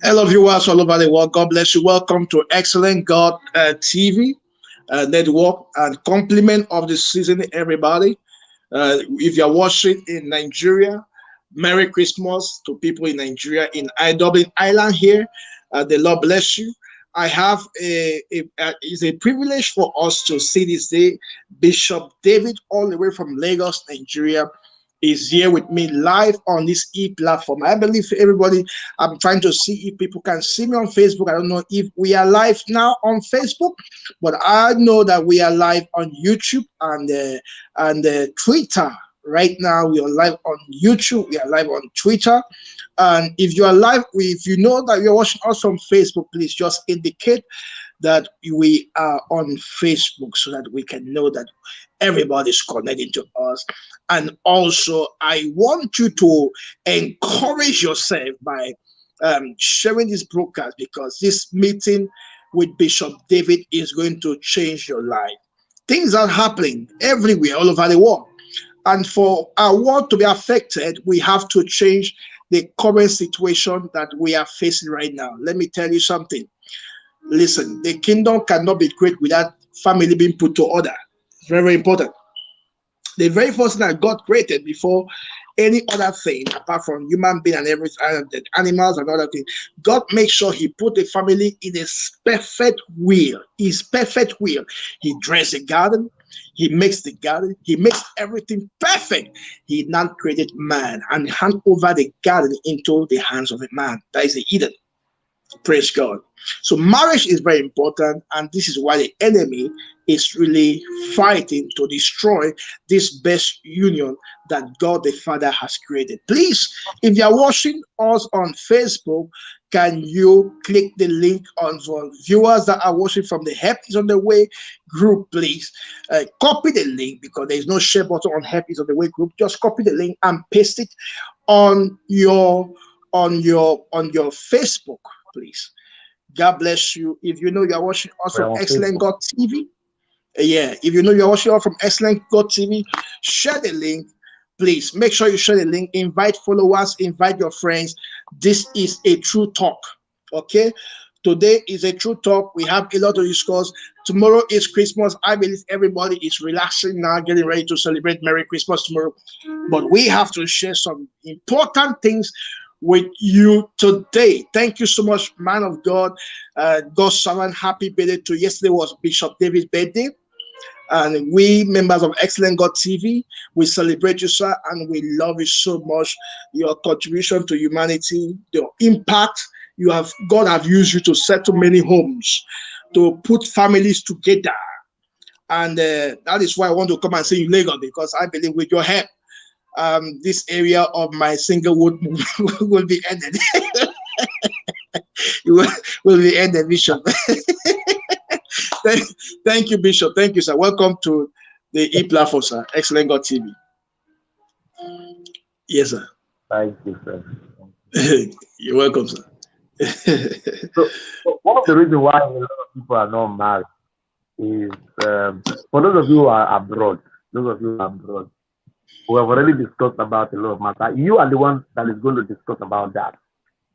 Hello, viewers all over the world. God bless you. Welcome to Excellent God TV network and compliment of the season, everybody. If you're watching in Nigeria, Merry Christmas to people in Nigeria, in Dublin Island here. The Lord bless you. I have it's a privilege for us to see this day. Bishop David, all the way from Lagos, Nigeria, is here with me live on this platform. I believe everybody, I'm trying to see if people can see me on Facebook. I don't know if we are live now on Facebook, but I know that we are live on YouTube and Twitter. Right now, we are live on YouTube. We are live on Twitter. And if you are live, if you know that you're watching us on Facebook, please just indicate that we are on Facebook so that we can know that everybody's connecting to us. And also, I want you to encourage yourself by sharing this broadcast, because this meeting with Bishop David is going to change your life. Things are happening everywhere, all over the world. And for our world to be affected, we have to change the current situation that we are facing right now. Let me tell you something. Listen, the kingdom cannot be great without family being put to order. It's very, very important. The very first thing that God created before any other thing, apart from human being and everything, the animals and other things, God makes sure He put the family in His perfect will. His perfect will. He dressed the garden. He makes the garden. He makes everything perfect. He now created man and hand over the garden into the hands of a man. That is the Eden. Praise God. So marriage is very important, and this is why the enemy is really fighting to destroy this best union that God the Father has created. Please, if you are watching us on Facebook, can you click the link on for viewers that are watching from the Help is on the Way group, please? Copy the link, because there is no share button on Help is on the Way group. Just copy the link and paste it on your Facebook, please. God bless you. If you know you are watching us from Excellent God TV, if you know you're watching us from Excellent God TV, share the link. Please make sure you share the link. Invite followers, invite your friends. This is a true talk. Okay. Today is a true talk. We have a lot to discuss. Tomorrow is Christmas. I believe everybody is relaxing now, getting ready to celebrate Merry Christmas tomorrow. But we have to share some important things with you today. Thank you so much, man of God. God's servant, happy birthday to yesterday was Bishop David's birthday. And we, members of Excellent God TV, we celebrate you, sir, and we love you so much. Your contribution to humanity, your impact, God have used you to settle many homes, to put families together. And that is why I want to come and see you Lagos, because I believe with your help, this area of my singlehood will be ended. will be ended, Bishop. Thank you, Bishop. Thank you, sir. Welcome to the platform, sir. Excellent God TV. Yes, sir. Thank you, sir. You're welcome, sir. So one of the reasons why a lot of people are not married is for those of you who are abroad, we have already discussed about a lot of matters. You are the one that is going to discuss about that.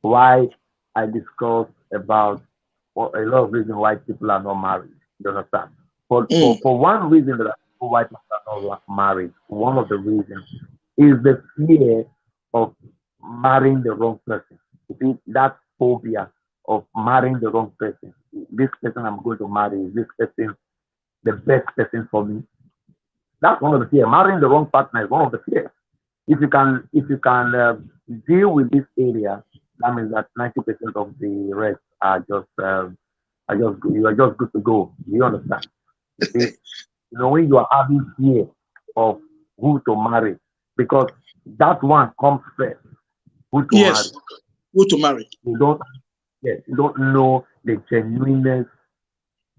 Why I discuss about a lot of reasons why people are not married. You understand? For one reason that why people are not married, one of the reasons is the fear of marrying the wrong person. You see, that phobia of marrying the wrong person. This person I'm going to marry, is this person the best person for me? That's one of the fears. Marrying the wrong partner is one of the fears. If you can deal with this area, that means that 90% of the rest are just you are just good to go. You understand? You see, when you are having fear of who to marry, because that one comes first. Who to Yes, marry? who to marry? You don't know the genuineness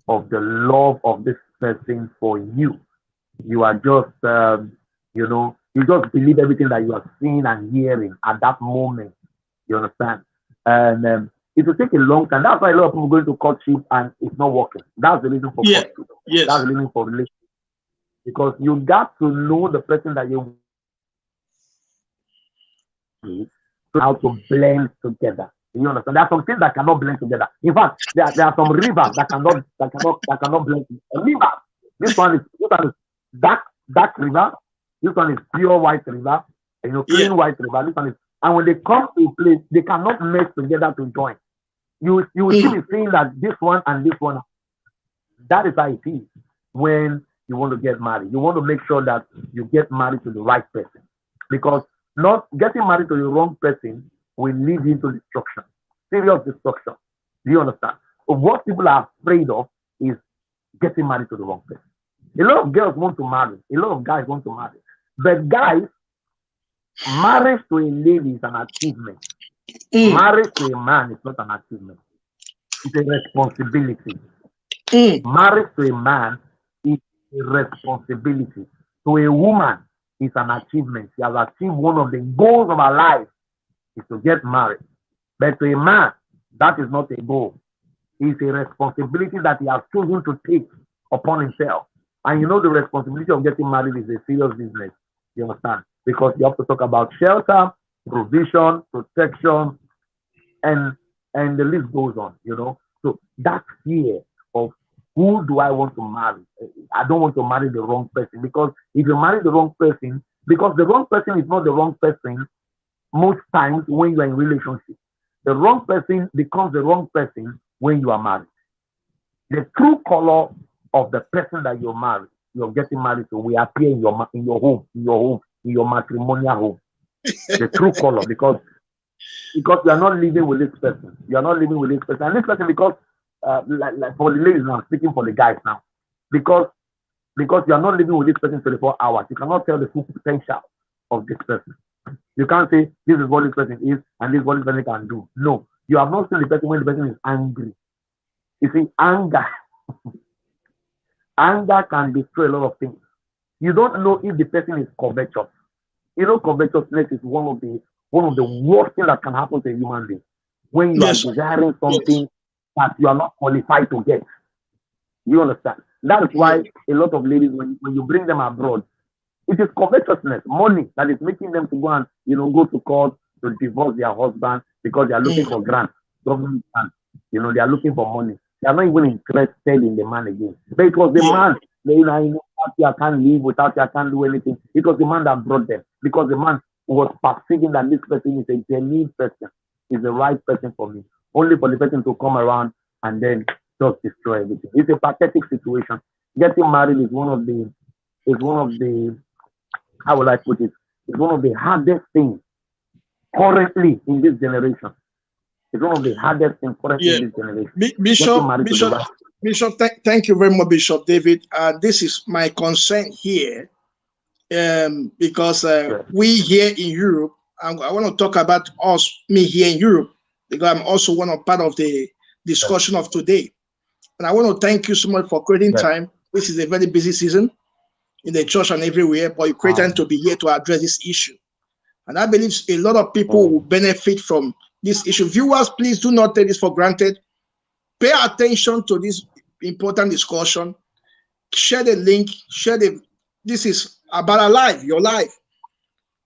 of the love of this person for you. You are just you just believe everything that you are seeing and hearing at that moment. You understand? And it will take a long time. That's why a lot of people go into courtship and it's not working. That's the reason for courtship. Yes. That's the reason for relationship. Because you got to know the person that you how to blend together. You understand? There are some things that cannot blend together. In fact, there are some rivers that cannot blend together. River. This one is dark river. This one is pure white river. Yeah. Clean white river. This one is, and when they come to a place, they cannot mix together to join. You will see me saying that this one and this one, that is how it is when you want to get married. You want to make sure that you get married to the right person, because not getting married to the wrong person will lead into destruction, serious destruction. Do you understand? So what people are afraid of is getting married to the wrong person. A lot of girls want to marry, a lot of guys want to marry, but guys, marriage to a lady is an achievement. Marriage to a man is not an achievement. It's a responsibility. Marriage to a man is a responsibility. To a woman, it's an achievement. She has achieved one of the goals of her life, is to get married. But to a man, that is not a goal. It's a responsibility that he has chosen to take upon himself. And the responsibility of getting married is a serious business. You understand? Because you have to talk about shelter, provision, protection, and the list goes on. So that fear of, who do I want to marry? I don't want to marry the wrong person, because if you marry the wrong person, because the wrong person is not the wrong person most times when you are in relationship. The wrong person becomes the wrong person when you are married. The true color of the person that you're getting married to, will appear in your home, in your matrimonial home. The true color, because you are not living with this person. You are not living with this person. And this person, because like for the ladies now, speaking for the guys now, because you are not living with this person 24 hours, you cannot tell the full potential of this person. You can't say this is what this person is and this is what this person can do. No, you have not seen the person when the person is angry. You see, anger can destroy a lot of things. You don't know if the person is covetous. Covetousness is one of the worst things that can happen to a human being. When you are desiring something that you are not qualified to get. You understand? That is why a lot of ladies, when you bring them abroad, it is covetousness, money, that is making them to go and go to court to divorce their husband, because they are looking for grants, government grants. They are looking for money. They are not even interested in the man again. But it was the man. I can't live without you, I can't do anything. It was the man that brought them, because the man was perceiving that this person is a genuine person, is the right person for me. Only for the person to come around and then just destroy everything. It's a pathetic situation. Getting married is one of the, how will I put it? It's one of the hardest things currently in this generation. It's one of the hardest things currently in this generation. Bishop, thank you very much, Bishop David. This is my concern here, because we here in Europe, I want to talk about me here in Europe, because I'm also part of the discussion of today. And I want to thank you so much for creating time, which is a very busy season in the church and everywhere, but you create time to be here to address this issue. And I believe a lot of people will benefit from this issue. Viewers, please do not take this for granted. Pay attention to this important discussion. Share the link. This is about a life, your life.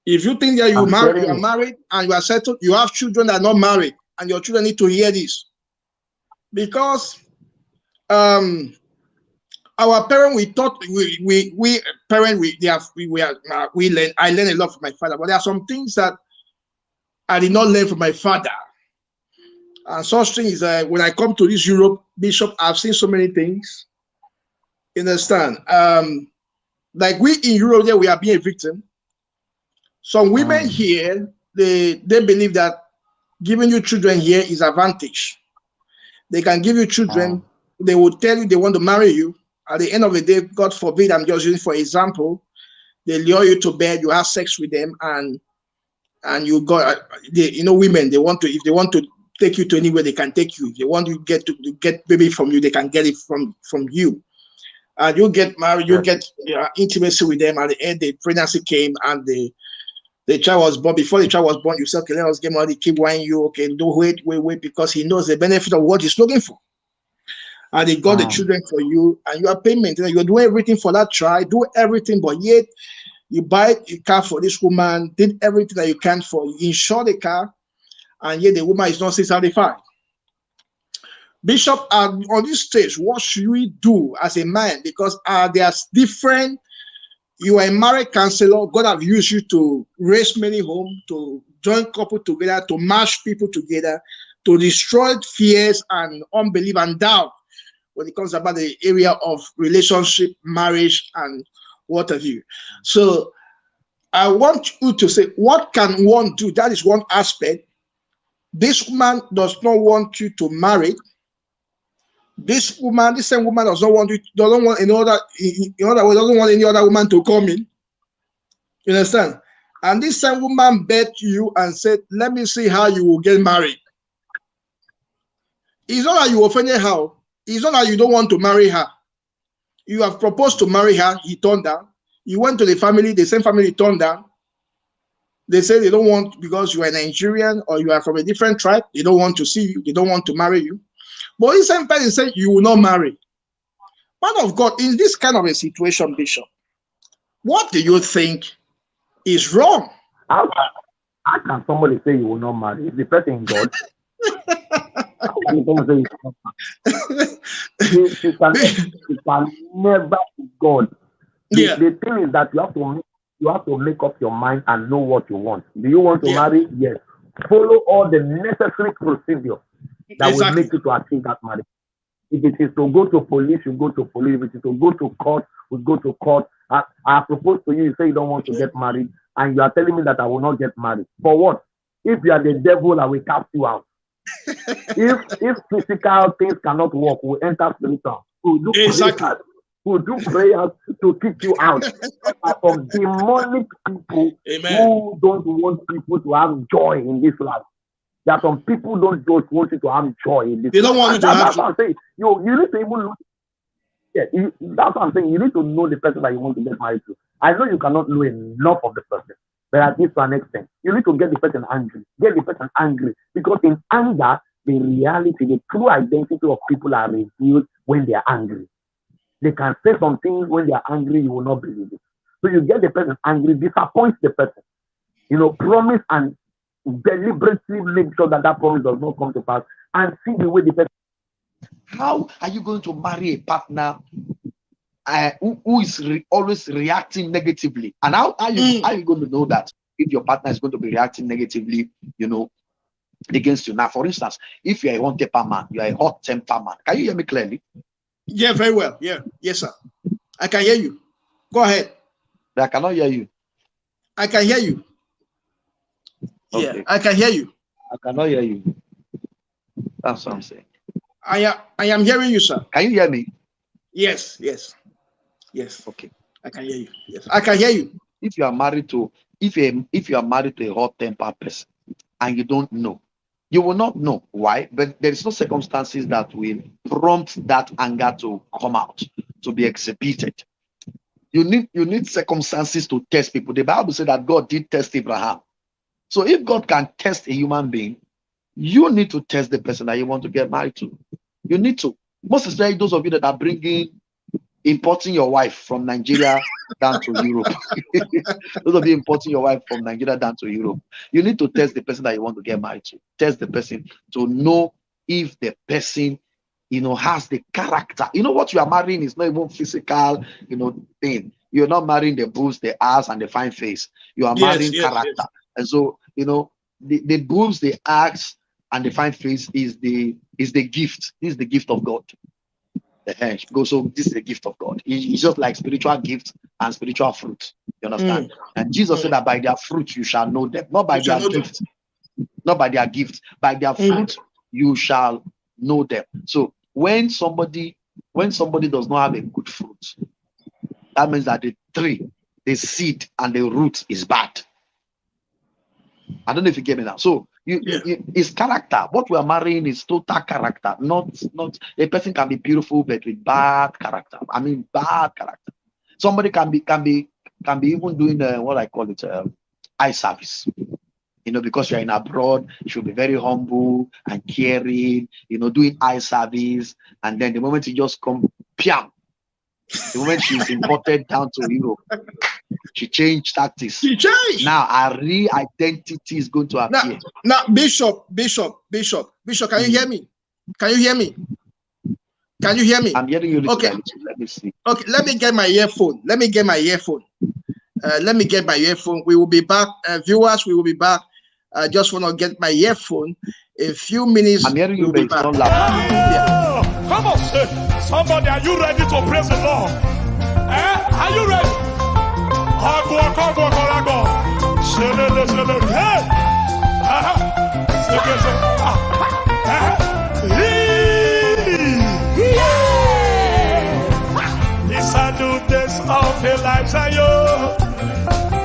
If you think that you are married and you are settled, you have children that are not married, and your children need to hear this. Because our parents, we thought I learned a lot from my father, but there are some things that I did not learn from my father. And such things, when I come to this Europe, Bishop, I've seen so many things. You understand? Like we in Europe, there we are being a victim. Some women here, they believe that giving you children here is advantage. They can give you children. They will tell you they want to marry you. At the end of the day, God forbid, I'm just using for example, they lure you to bed, you have sex with them, and you got, women, if they want to take you to anywhere, they can take you. If they want to get baby from you, they can get it from you. And you get married, you get intimacy with them. At the end, the pregnancy came, and the child was born. Before the child was born, you said, okay, let us get married. Keep whining you. Okay, don't wait, because he knows the benefit of what he's looking for. And they got the children for you, and you are paying maintenance. You're doing everything for that child, do everything, but yet you buy a car for this woman, did everything that you can for, you insure the car, and yet the woman is not still satisfied. Bishop, on this stage, what should we do as a man? Because there's different. You are a married counselor. God have used you to raise many homes, to join couple together, to mash people together, to destroy fears and unbelief and doubt when it comes about the area of relationship, marriage, and what have you. So I want you to say, what can one do? That is one aspect. This woman does not want you to marry. This same woman does not want you, doesn't want any other, in other words, doesn't want any other woman to come in. You understand? And this same woman bet you and said, let me see how you will get married. It's not that you offended her. It's not that you don't want to marry her. You have proposed to marry her, he turned down. You went to the family, the same family turned down. They say they don't want, because you are Nigerian or you are from a different tribe, they don't want to see you, they don't want to marry you. But this same person said you will not marry. Man of God, in this kind of a situation, Bishop, what do you think is wrong? How can somebody say you will not marry? Is the person in God? You can never be God. The thing is that you have to make up your mind and know what you want. Do you want to marry? Yes. Follow all the necessary procedures that will make you to achieve that marriage. If it is to go to police, you go to police. If it is to go to court, we go to court. I propose to you, you say you don't want to get married, and you are telling me that I will not get married. For what? If you are the devil, I will cast you out. if physical things cannot work, we'll enter spiritual. We'll do prayers to kick you out. From demonic people who don't want people to have joy in this life. There are some people who don't just want you to have joy in this life. They don't want you to have joy. That's what I'm saying. You need to even look. That's what I'm saying. You need to know the person that you want to get married to. I know you cannot know enough of the person, but at least to an extent, you need to get the person angry. Get the person angry, because in anger, the reality, the true identity of people are revealed when they are angry. They can say some things when they are angry, you will not believe it. So you get the person angry, disappoint the person. Promise and deliberately make sure that promise does not come to pass, and see the way the person. How are you going to marry a partner who is always reacting negatively? And how are you going to know that if your partner is going to be reacting negatively, against you? Now, for instance, if you are a hot-tempered man, you are a hot-tempered man. Can you hear me clearly? Yeah, very well. Yeah, yes, sir. I can hear you. Go ahead. I cannot hear you. I can hear you. Okay. Yeah, I can hear you. I cannot hear you. That's what I'm saying. I am hearing you, sir. Can you hear me? Yes. Okay. I can hear you. Yes, I can hear you. If you are married to a hot-tempered person and you don't know, you will not know why, but there is no circumstances that will prompt that anger to come out, to be exhibited. You need circumstances to test people. The Bible said that God did test Abraham. So if God can test a human being, you need to test the person that you want to get married to. You need to. Most especially those of you that are importing your wife from Nigeria down to Europe. Those of you importing your wife from Nigeria down to Europe. You need to test the person that you want to get married to. Test the person to know if the person, has the character. What you are marrying is not even physical, thing. You're not marrying the boobs, the ass, and the fine face. You are marrying character. Yes. And so, the boobs, the ass, and the fine face is the gift. This is the gift of God. So this is the gift of God. It's just like spiritual gifts and spiritual fruit. You understand? And Jesus said that by their fruit you shall know them, not by their gifts, not by their gifts, by their fruit you shall know them. So when somebody does not have a good fruit, that means that the tree, the seed, and the root is bad. I don't know if you get me now. So it's character. What we are marrying is total character. Not a person can be beautiful but with bad character. I mean bad character. Somebody can be even doing what I call it eye service. Because you're in abroad, you should be very humble and caring. Doing eye service, and then the moment you just come, piam, The moment she's imported down to Europe, she changed tactics. She changed. Now her real identity is going to appear. Now, Bishop, can you hear me? Can you hear me? Can you hear me? I'm hearing you. Okay. Let me see. Okay, let me get my earphone. Let me get my earphone. We will be back. Viewers, we will be back. I just want to get my earphone. A few minutes. I'm hearing you, we'll be back. back. Yeah. Come on, somebody, are you ready to praise the Lord? Are you ready? This I do this of the lives of you,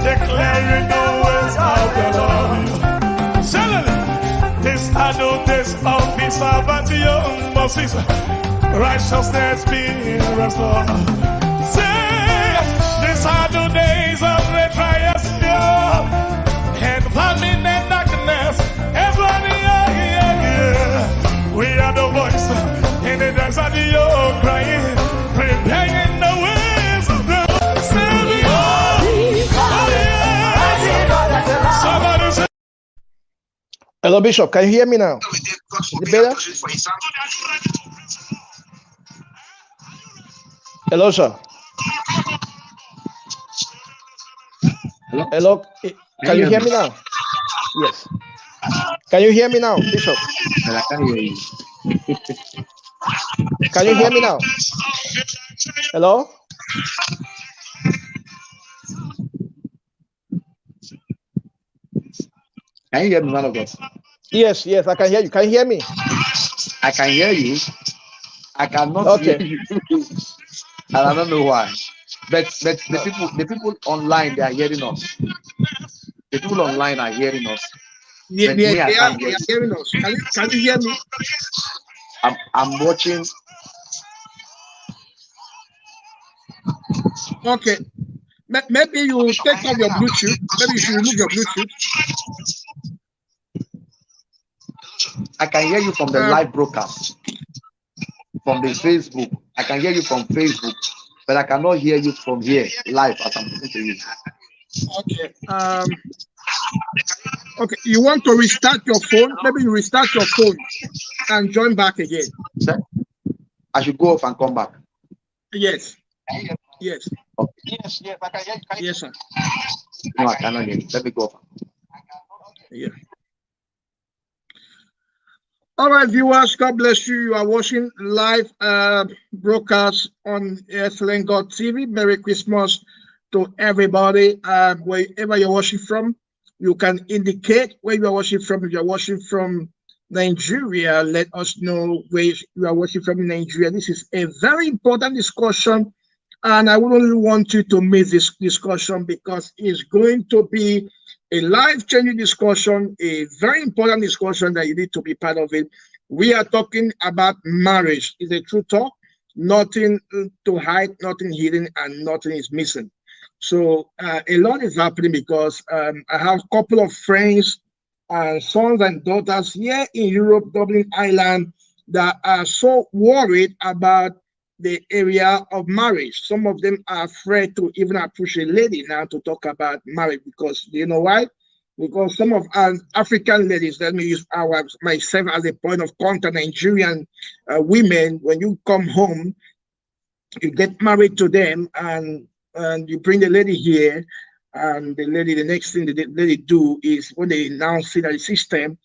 declaring the ways of the Lord. This I do this of the servant young Moses, righteousness being restored. Say, this are the days of the trials, and famine and darkness. We are the voice in the desert, you're crying, preparing the ways of the Lord. Hello, Bishop. Can you hear me now? Is it better? Hello, sir. Hello. Can you hear me now? Yes. Can you hear me now, Bishop? I can't hear you. Can you hear me now? Hello? Can you hear me, man of God? Yes, I can hear you. Can you hear me? I can hear you. I cannot hear you. And I don't know why. But the people online, they are hearing us. The people online are hearing us. They are hearing us. Can you hear me? I'm watching. Okay. Maybe you take off your Bluetooth. Maybe you should remove your Bluetooth. I can hear you from the live broadcast. From the Facebook. I can hear you from Facebook. But I cannot hear you from here live as I'm talking to you. Okay. Okay. You want to restart your phone? Maybe you restart your phone and join back again. Sir, I should go off and come back. Yes. Yes. Okay. Yes, I can hear you. Yes, sir. No, I cannot hear you. Let me go off. Yeah. All right, viewers, God bless you. You are watching live broadcast on Excellent God TV. Merry Christmas to everybody. Wherever you're watching from, you can indicate where you are watching from. If you're watching from Nigeria, let us know where you are watching from in Nigeria. This is a very important discussion, and I wouldn't want you to miss this discussion because it's going to be a life-changing discussion, a very important discussion that you need to be part of it. We are talking about marriage. It's a true talk. Nothing to hide, nothing hidden, and nothing is missing. So a lot is happening because I have a couple of friends, sons and daughters here in Europe, Dublin, Ireland, that are so worried about the area of marriage. Some of them are afraid to even approach a lady now to talk about marriage because, you know why? Because some of our African ladies, let me use myself as a point of contact, Nigerian women, when you come home, you get married to them and you bring the lady here, and the next thing the lady do is when they now see that the system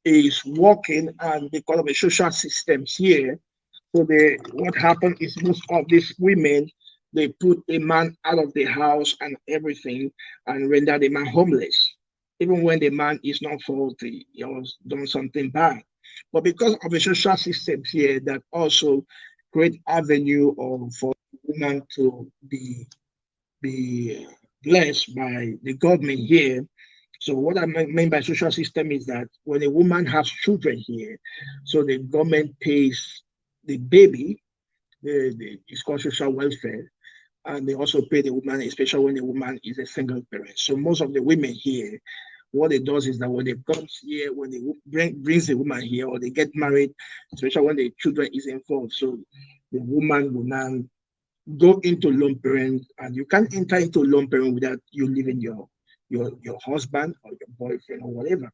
is working and because of the social systems here, so what happened is most of these women, they put a man out of the house and everything and render the man homeless, even when the man is not faulty, he has done something bad. But because of the social systems here that also create avenue for women to be blessed by the government here. So what I mean by social system is that when a woman has children here, so the government pays the baby, it's called social welfare, and they also pay the woman, especially when the woman is a single parent. So most of the women here, what it does is that when they come here, when they brings the woman here, or they get married, especially when the children is involved, so the woman will now go into lone parent, and you can't enter into lone parent without you leaving your husband or your boyfriend or whatever.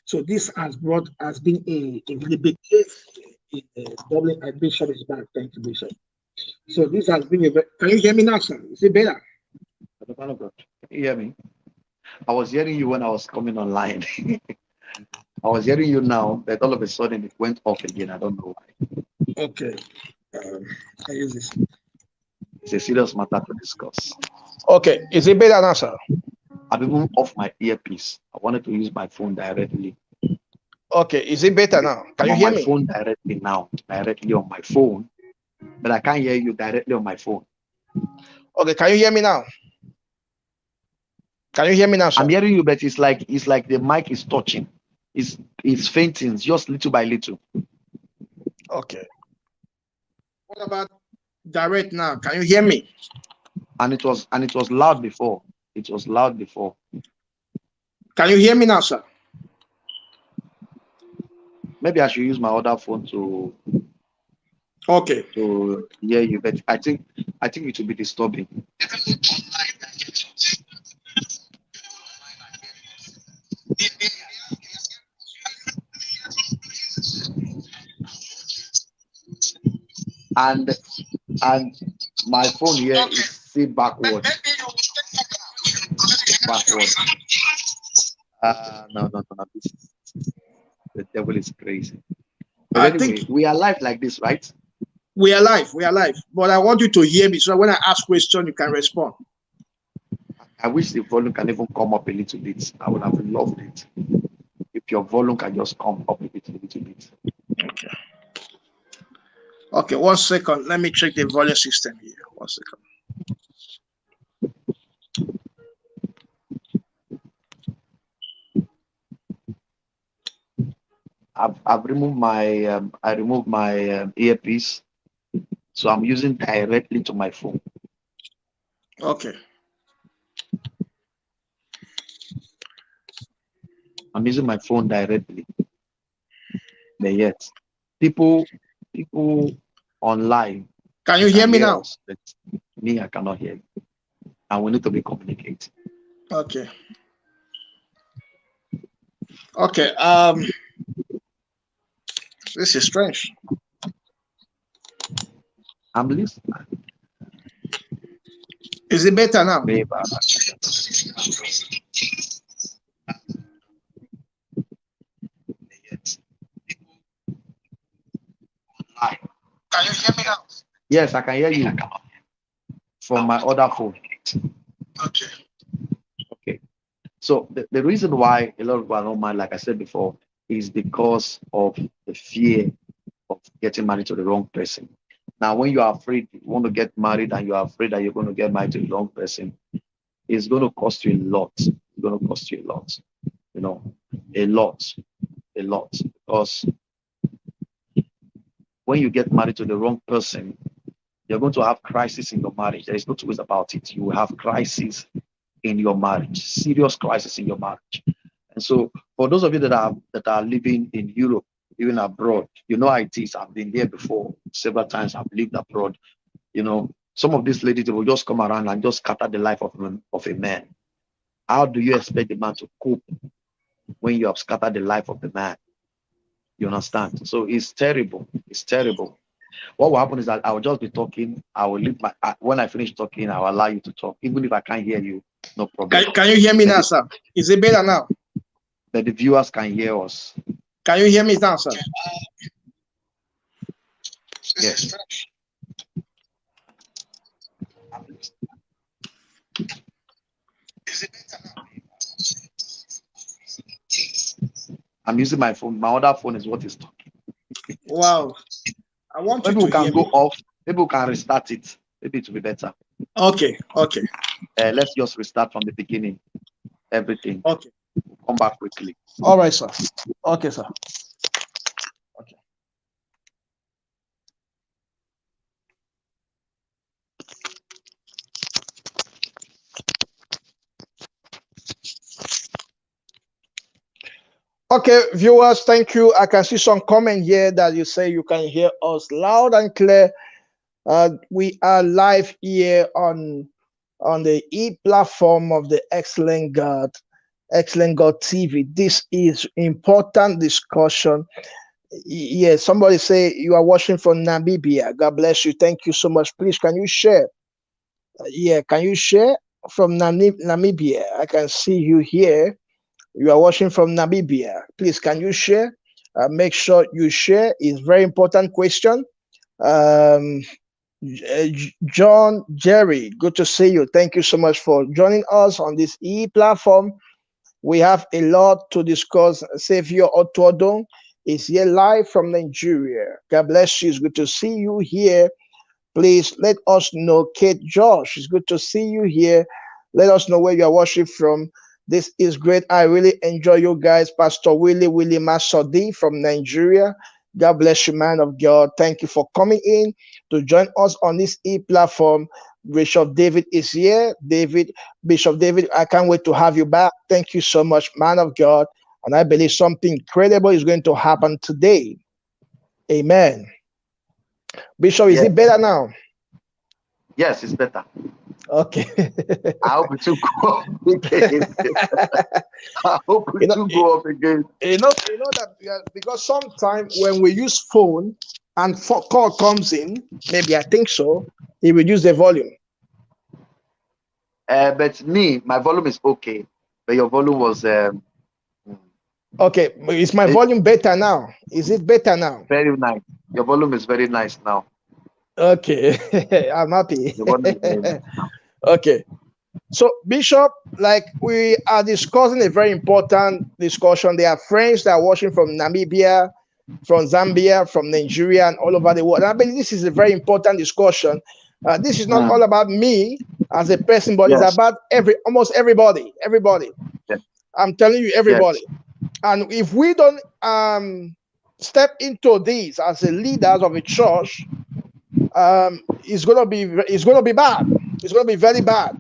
So this has been a really big case in Dublin. Bishop is back. Thank you, Bishop. So this has been can you hear me now, sir? Is it better? Can you hear me? I was hearing you when I was coming online. I was hearing you now, but all of a sudden it went off again. I don't know why. Okay. I use this. It's a serious matter to discuss. Okay. Is it better now, sir? I've even off my earpiece. I wanted to use my phone directly. Okay. Is it better now? Can you hear me? My phone directly now, directly on my phone, but I can't hear you directly on my phone. Okay. Can you hear me now? Can you hear me now, sir? I'm hearing you, but it's like the mic is touching. It's fainting just little by little. Okay. What about direct now? Can you hear me? And it was loud before. It was loud before. Can you hear me now, sir? Maybe I should use my other phone to hear you, but I think it will be disturbing. And my phone here is still backward. No. The devil is crazy. But anyway, we are live like this, right? We are live. But I want you to hear me, so when I ask question, you can respond. I wish the volume can even come up a little bit. I would have loved it if your volume can just come up a little bit. Okay. Okay, 1 second. Let me check the volume system here. 1 second. I've removed my earpiece, so I'm using directly to my phone. Okay. I'm using my phone directly. But yet, people online. Can you hear me now? Us, but me, I cannot hear you. And we need to be communicating. Okay. Okay. This is strange. I'm listening. Is it better now? Can you hear me now? Yes, I can hear you from my other phone. Okay. So the reason why a lot of people don't mind, like I said before, is because of the fear of getting married to the wrong person. Now, when you are afraid you want to get married and you are afraid that you're going to get married to the wrong person, it's going to cost you a lot. It's going to cost you a lot. You know, a lot. Because when you get married to the wrong person, you're going to have crisis in your marriage. There is no two ways about it. You will have crisis in your marriage, serious crisis in your marriage. And so, for those of you that are living in Europe, even abroad, you know how it is. I've been there before several times. I've lived abroad. You know, some of these ladies, they will just come around and just scatter the life of a man. How do you expect the man to cope when you have scattered the life of the man? You understand? So it's terrible. It's terrible. What will happen is that I will just be talking. I will leave when I finish talking, I will allow you to talk. Even if I can't hear you, no problem. Can you hear me now, sir? Is it better now? But the viewers can hear us. Can you hear me now, sir? Yes. Is it better now? I'm using my phone. My other phone is what is talking. Wow. I want maybe you we can go off. Maybe we can restart it. Maybe it will be better. Okay. Let's just restart from the beginning. Everything. Okay. We'll come back quickly. All right, sir. Okay, sir. Okay. Okay, viewers, thank you. I can see some comment here that you say you can hear us loud and clear. We are live here on the platform of the Excellent God TV. This is important discussion. Yes, somebody say you are watching from Namibia. God bless you. Thank you so much. Please, can you share? Yeah, can you share from Namibia? I can see you here. You are watching from Namibia. Please, can you share? Make sure you share. It's very important question. Um, John Jerry, good to see you. Thank you so much for joining us on this platform. We have a lot to discuss. Savior Otuodon is here live from Nigeria. God bless you. It's good to see you here. Please let us know. Kate Josh, it's good to see you here. Let us know where you are watching from. This is great. I really enjoy you guys. Pastor Willie Masodi from Nigeria. God bless you, man of God. Thank you for coming in to join us on this platform. Bishop David is here. Bishop David, I can't wait to have you back. Thank you so much, man of God. And I believe something incredible is going to happen today. Amen. Bishop, is it better now? Yes, it's better. Okay. I hope it will go up again. I hope it will go up again. You know that because sometimes when we use phone and call comes in, maybe I think so, it reduce the volume. But my volume is okay. But your volume was. Okay, is my volume better now? Is it better now? Very nice. Your volume is very nice now. Okay, I'm happy. Okay, so Bishop, like we are discussing a very important discussion. There are friends that are watching from Namibia, from Zambia, from Nigeria, and all over the world. And I believe this is a very important discussion. This is not all about me as a person, but it's about almost everybody. Everybody. Yes. I'm telling you, everybody. Yes. And if we don't step into this as a leaders of a church, it's gonna be bad. It's gonna be very bad.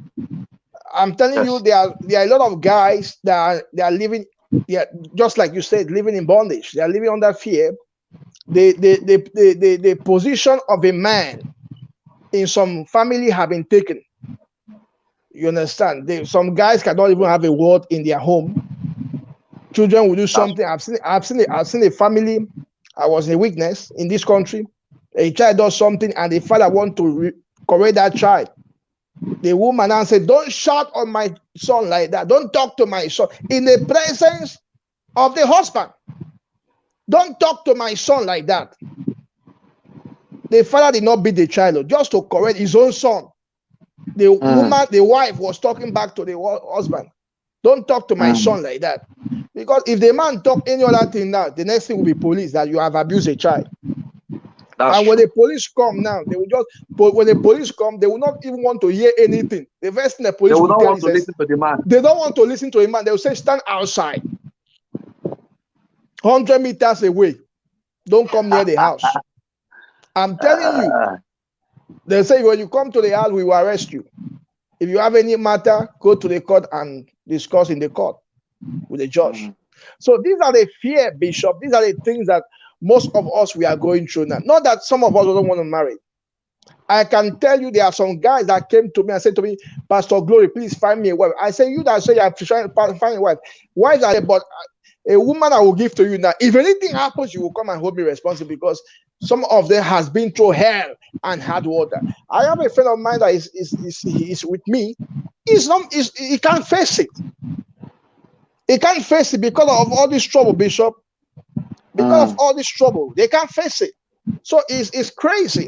I'm telling you, there are a lot of guys that are living, just like you said, living in bondage. They are living under fear. The position of a man in some family have been taken. You understand? Some guys cannot even have a word in their home. Children will do something. I've seen a family. I was a witness in this country. A child does something, and the father want to correct that child. The woman answered, "Don't shout on my son like that. Don't talk to my son in the presence of the husband. Don't talk to my son like that." The father did not beat the child just to correct his own son. The woman, the wife, was talking back to the husband. Don't talk to my son like that. Because if the man talk any other thing now, the next thing will be police that you have abused a child. And when the police come now, they will just, when the police come, they will not even want to hear anything. The first thing the police will tell is, they don't want to listen to the man. They will say, stand outside, 100 meters away. Don't come near the house. I'm telling you. They say, when you come to the house, we will arrest you. If you have any matter, go to the court and discuss in the court with the judge. So these are the fear, Bishop. These are the things that most of us we are going through now. Not that some of us don't want to marry. I can tell you there are some guys that came to me and said to me, Pastor Glory, please find me a wife. I say, you that say you are trying to find a wife. Wives are but a woman I will give to you now. If anything happens, you will come and hold me responsible because some of them has been through hell and hard water. I have a friend of mine that is with me. He can't face it. He can't face it because of all this trouble, Bishop. Because of all this trouble, they can't face it. So it's crazy.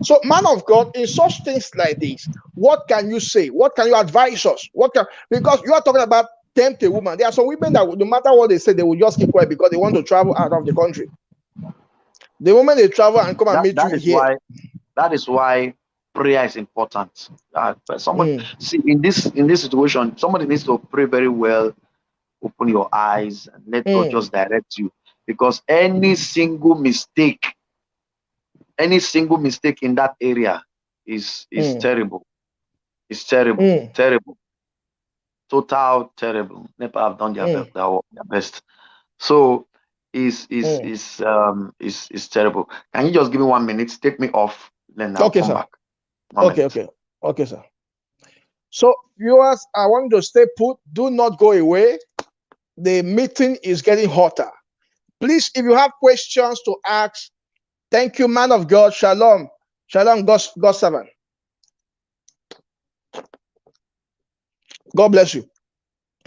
So, man of God, in such things like this, what can you say? What can you advise us? Because you are talking about tempt a woman. There are some women that no matter what they say, they will just keep quiet because they want to travel out of the country. The moment they travel and come and meet you here. That is why prayer is important. See, in this situation, somebody needs to pray very well, open your eyes, and let God just direct you. Because any single mistake in that area is terrible. It's terrible, terrible, total terrible. Never have done their best. So is terrible. Can you just give me 1 minute? Take me off. Then I'll come back. Okay, sir. So, viewers, I want you to stay put. Do not go away. The meeting is getting hotter. Please, if you have questions to ask, thank you, man of God. Shalom. Shalom, God's servant. God bless you.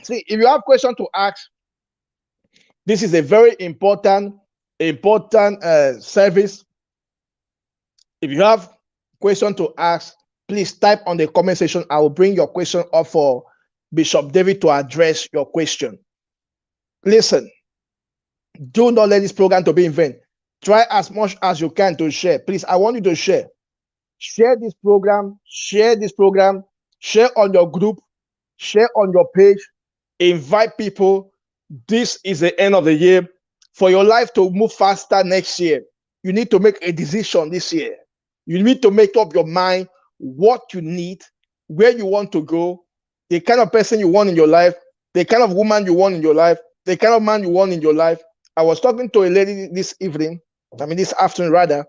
See, if you have questions to ask, this is a very important service. If you have questions to ask, please type on the comment section. I will bring your question up for Bishop David to address your question. Listen, do not let this program to be in vain. Try as much as you can to share. Please, I want you to share. Share this program. Share this program. Share on your group. Share on your page. Invite people. This is the end of the year. For your life to move faster next year, you need to make a decision this year. You need to make up your mind what you need, where you want to go, the kind of person you want in your life, the kind of woman you want in your life, the kind of man you want in your life. I was talking to a lady this afternoon rather,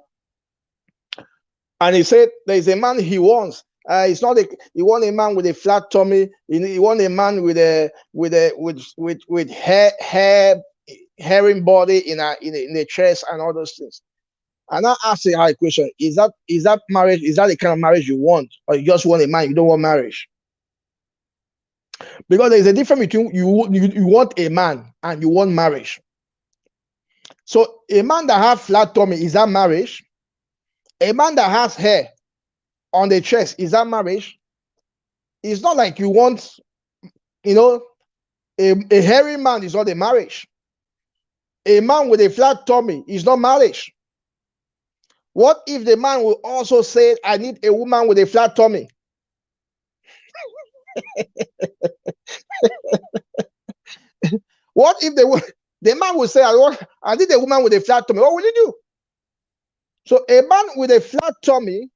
and he said there is a man he wants. It's not he want a man with a flat tummy. He want a man with hairy body in the chest and all those things. And I asked her a question: Is that marriage? Is that the kind of marriage you want, or you just want a man? You don't want marriage? Because there is a difference between you want a man and you want marriage. So a man that has flat tummy, is that marriage? A man that has hair on the chest, is that marriage? It's not like you want, a hairy man is not a marriage. A man with a flat tummy is not marriage. What if the man will also say, I need a woman with a flat tummy? What if the man will say, I need a woman with a flat tummy? What will you do? So a man with a flat tummy,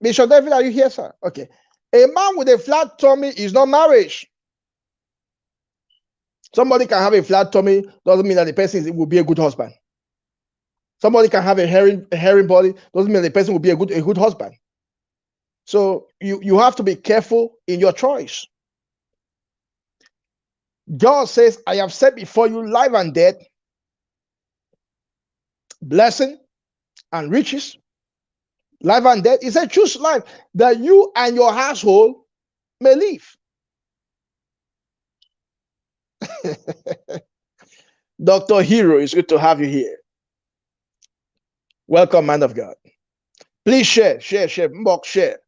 Bishop David, are you here, sir? Okay. A man with a flat tummy is not marriage. Somebody can have a flat tummy, doesn't mean that the person will be a good husband. Somebody can have a hairy body, doesn't mean the person will be a good husband. So you have to be careful in your choice. God says, I have set before you life and death, blessing and riches. Life and death. He said, choose life that you and your household may live. Dr. Hero, it's good to have you here. Welcome, man of God. Please share, Mbok, share,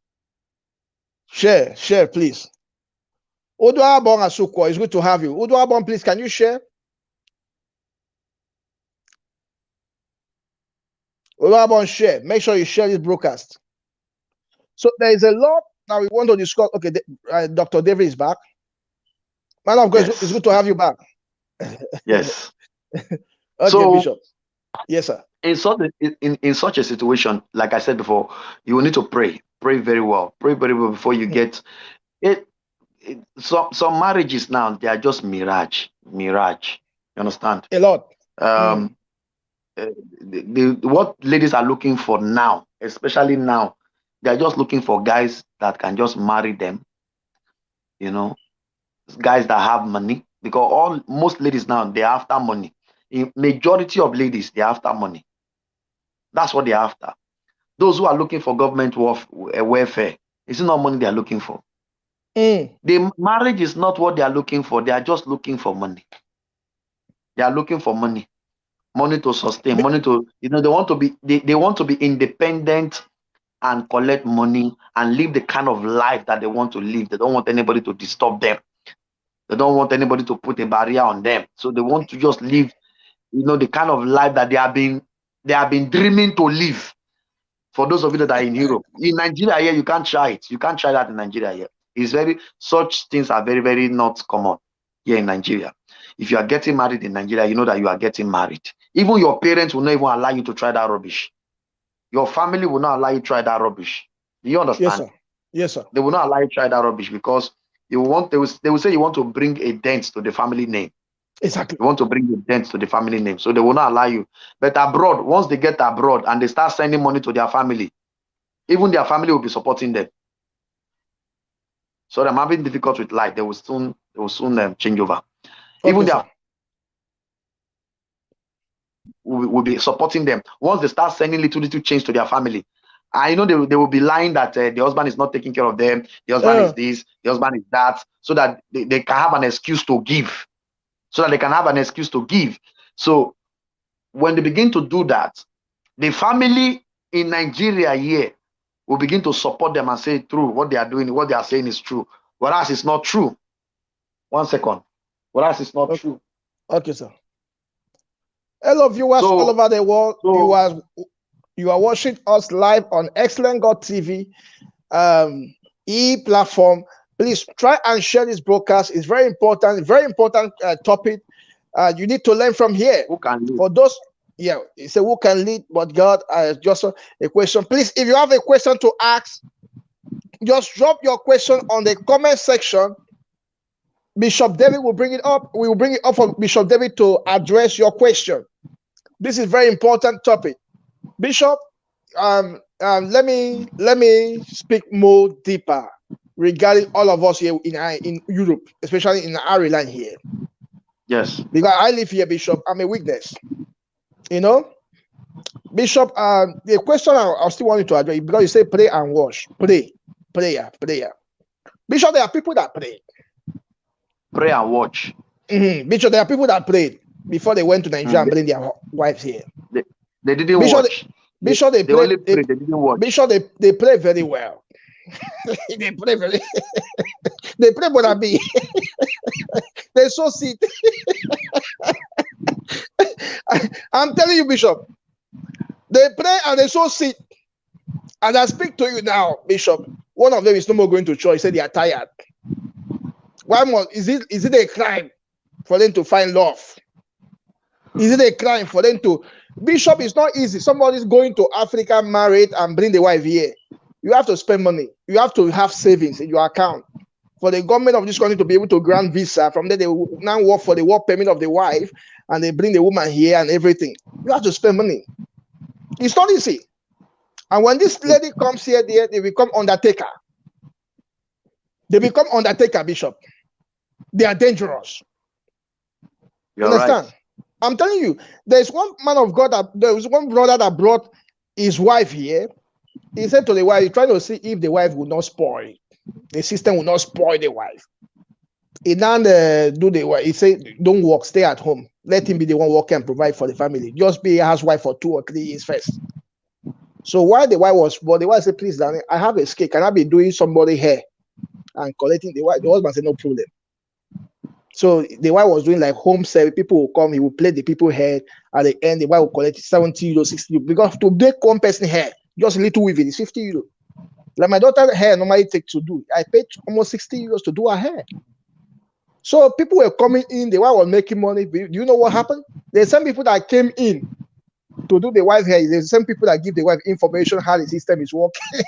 please. Oduabon Asukwa, it's good to have you. Oduabon, please, can you share? Oduabon, share. Make sure you share this broadcast. So there is a lot that we want to discuss. Okay, Dr. David is back. Man of God, yes. It's good to have you back. Yes. Okay, so, Bishop. Yes, sir. In such a situation, like I said before, you will need to pray very well before you get it. Some marriages now, they are just mirage. You understand? A lot. What ladies are looking for now, especially now, they are just looking for guys that can just marry them. Guys that have money, because most ladies now, they're after money. Majority of ladies, they're after money. That's what they're after. Those who are looking for government welfare, it's not money they're looking for. The marriage is not what they are looking for. They are just looking for money. They are looking for money to sustain, money to, they want to be independent and collect money and live the kind of life that they want to live. They don't want anybody to disturb them. They don't want anybody to put a barrier on them. So they want to just live, the kind of life that they have been dreaming to live. For those of you that are in Europe, in Nigeria here, you can't try it. You can't try that in Nigeria here. Such things are very, very not common here in Nigeria. If you are getting married in Nigeria, you know that you are getting married. Even your parents will not even allow you to try that rubbish. Your family will not allow you to try that rubbish. Do you understand? Yes, sir. Yes, sir. They will not allow you to try that rubbish because they will say you want to bring a dent to the family name. Exactly. They want to bring the dent to the family name, so they will not allow you. But abroad, once they get abroad and they start sending money to their family, even their family will be supporting them. So I'm having difficult with life. They will soon change over. Okay, Even sir. their will be supporting them. Once they start sending little change to their family, I know they will be lying that the husband is not taking care of them. The husband is this, the husband is that, so that they can have an excuse to give. So when they begin to do that, the family in Nigeria here will begin to support them and say true, what they are doing, what they are saying is true. Whereas it's not true. 1 second. Whereas it's not true. Okay, sir. Hello, viewers all over the world. You are watching us live on Excellent God TV platform. Please try and share this broadcast. It's very important topic. You need to learn from here. Who can lead? For those, it's a who can lead, but God, just a question. Please, if you have a question to ask, just drop your question on the comment section. Bishop David will bring it up. We will bring it up for Bishop David to address your question. This is very important topic. Bishop, let me speak more deeper regarding all of us here in Europe, especially in Ireland here. Yes. Because I live here, Bishop. I'm a witness. You know, Bishop. The question I still want you to address, because you say pray and wash, prayer. Bishop, there are people that pray. Pray and watch. Bishop, there are people that prayed before they went to Nigeria and bring their wives here. They didn't Bishop, watch. Bishop, they only prayed, they didn't watch. Bishop, they pray very well. They pray very. They pray, but I be. They so sick. I'm telling you, Bishop. They pray and they so sick. As I speak to you now, Bishop, one of them is no more going to church. He said they are tired. Why more? Is it a crime for them to find love? Is it a crime for them to? Bishop, is not easy. Somebody's going to Africa, married, and bring the wife here. You have to spend money. You have to have savings in your account for the government of this country to be able to grant visa. From there, they will now work for the work permit of the wife, and they bring the woman here and everything. You have to spend money. It's not easy. And when this lady comes here, they become undertaker. They become undertaker, Bishop. They are dangerous. You understand? Right. I'm telling you, there's one man of God there was one brother that brought his wife here. He said to the wife, he's trying to see if the wife will not spoil. The system will not spoil the wife. He now do the wife. He said, don't work, stay at home. Let him be the one working and provide for the family. Just be a housewife for 2 or 3 years first. So while the wife was born, the wife said, please, Danny, I have a scale. Can I be doing somebody hair and collecting the wife? The husband said, no problem. So the wife was doing like home service. People will come, he will play the people hair. At the end, the wife will collect 70 euros, 60 euros. Because to make one person hair, just a little weaving, is 50 euros. Like my daughter's hair normally take to do. I paid almost 60 euros to do her hair. So people were coming in, the wife was making money. Do you know what happened? There's some people that came in to do the wife hair. There's some people that give the wife information how the system is working.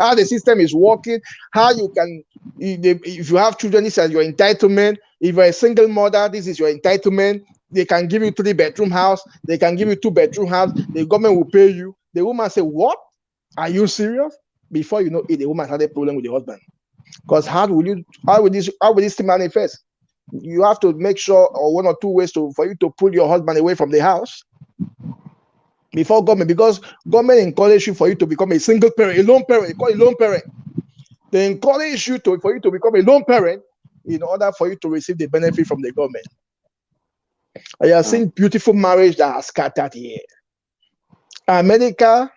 How the system is working, how you can, if you have children, this is your entitlement. If you're a single mother, this is your entitlement. They can give you 3-bedroom house. They can give you 2-bedroom house. The government will pay you. The woman say, what? Are you serious? Before you know it, the woman had a problem with the husband. Because how will this thing manifest? You have to make sure, or 1 or 2 ways for you to pull your husband away from the house. Before government, because government encourage you for you to become a single parent, a lone parent. They call it lone parent. They encourage you for you to become a lone parent in order for you to receive the benefit from the government. I have seen beautiful marriage that are scattered here. America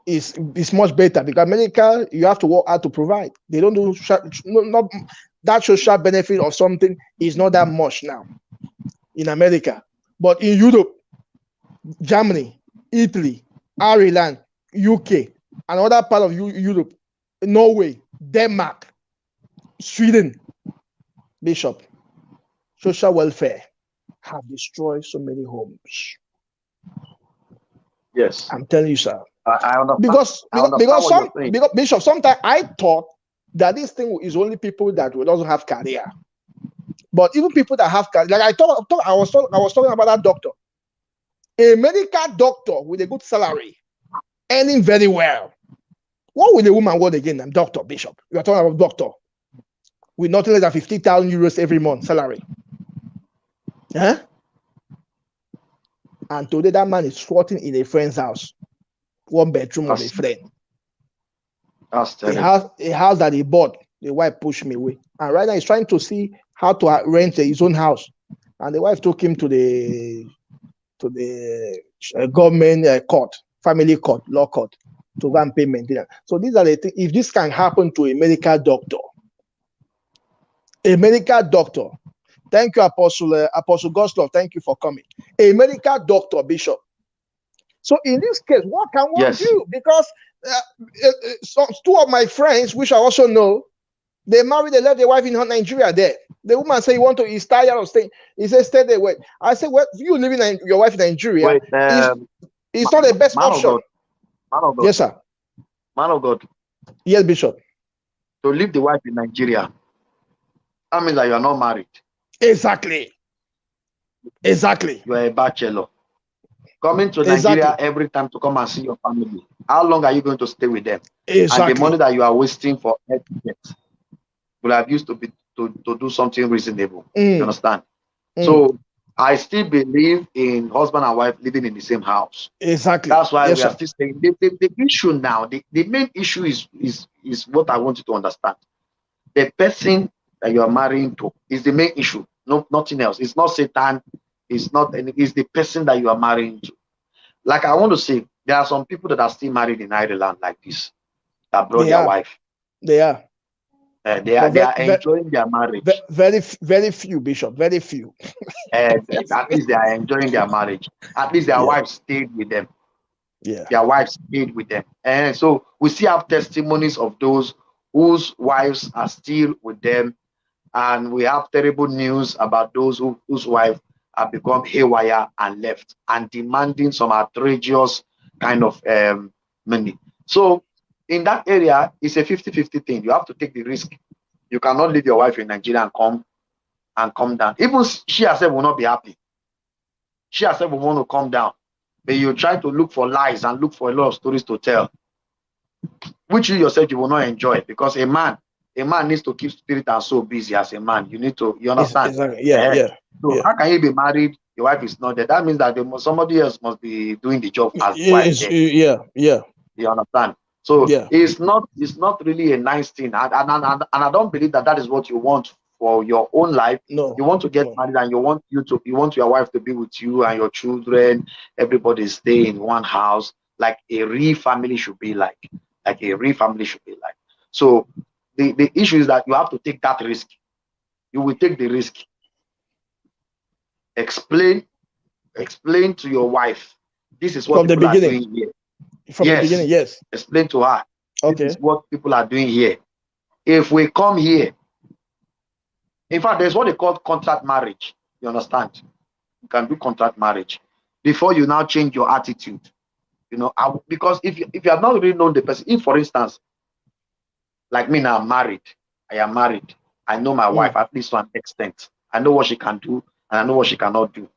is much better because America, you have to work hard to provide. They don't do not that social benefit or something is not that much now in America. But in Europe, Germany, Italy, Ireland, UK, and other part of Europe, Norway, Denmark, Sweden, Bishop, social welfare have destroyed so many homes. Yes. I'm telling you, sir. I understand. Because Bishop, sometimes I thought that this thing is only people that doesn't have career. But even people that have like I was talking about that doctor, a medical doctor with a good salary, earning very well. What will the woman want again? I'm doctor, bishop. You are talking about doctor with nothing less than 50,000 euros every month salary. Huh? And today that man is squatting in a friend's house, 1 bedroom of a friend. That's a house that he bought. The wife pushed me away, and right now he's trying to see how to rent his own house. And the wife took him to the government court, family court, law court, to go and pay maintenance. So these are the things. If this can happen to a medical doctor, thank you, Apostle Goslow, thank you for coming. A medical doctor, bishop. So in this case, what can one do? Because two of my friends, which I also know, they married, they left their wife in Nigeria there. The woman said, he's tired of staying. He said, stay there. Wait. I said, well, you living your wife in Nigeria, it's not the best option. Man of God. Yes, sir. Man of God. Yes, bishop. To leave the wife in Nigeria, that means that you are not married. Exactly. You are a bachelor. Coming to Nigeria every time to come and see your family. How long are you going to stay with them? Exactly. And the money that you are wasting for etiquette will have used to do something reasonable. You understand? So I still believe in husband and wife living in the same house. Exactly. That's why we are still saying the issue now. The main issue is what I want you to understand. The person that you are marrying to is the main issue. No, nothing else. It's not Satan. It's the person that you are marrying to. Like I want to say, there are some people that are still married in Ireland like this, that brought their wife. They are. They are enjoying their marriage. Very few, Bishop. Very few. At least they are enjoying their marriage. At least their wives stayed with them. Yeah. Their wives stayed with them. And so we still have testimonies of those whose wives are still with them. And we have terrible news about those whose wives have become haywire and left and demanding some outrageous kind of money. So in that area, it's a 50-50 thing. You have to take the risk. You cannot leave your wife in Nigeria and come down. Even she herself will not be happy. She herself will want to come down. But you try to look for lies and look for a lot of stories to tell, which you yourself you will not enjoy, because a man needs to keep spirit and soul busy as a man. You understand? Exactly. So how can you be married? Your wife is not there. That means that somebody else must be doing the job as wife. Yeah. You understand? So it's not really a nice thing, and I don't believe that is what you want for your own life. No, you want to get married, and you want your wife to be with you and your children. Everybody stay in one house, like a real family should be like a real family should be like. So the issue is that you have to take that risk. You will take the risk. Explain to your wife, this is what people are doing here. From the beginning, yes. Explain to her. Okay. This is what people are doing here. If we come here, in fact, there's what they call contract marriage. You understand? You can do contract marriage before you now change your attitude. Because if you have not really known the person, if for instance, like me now, I am married. I know my wife at least to an extent. I know what she can do and I know what she cannot do.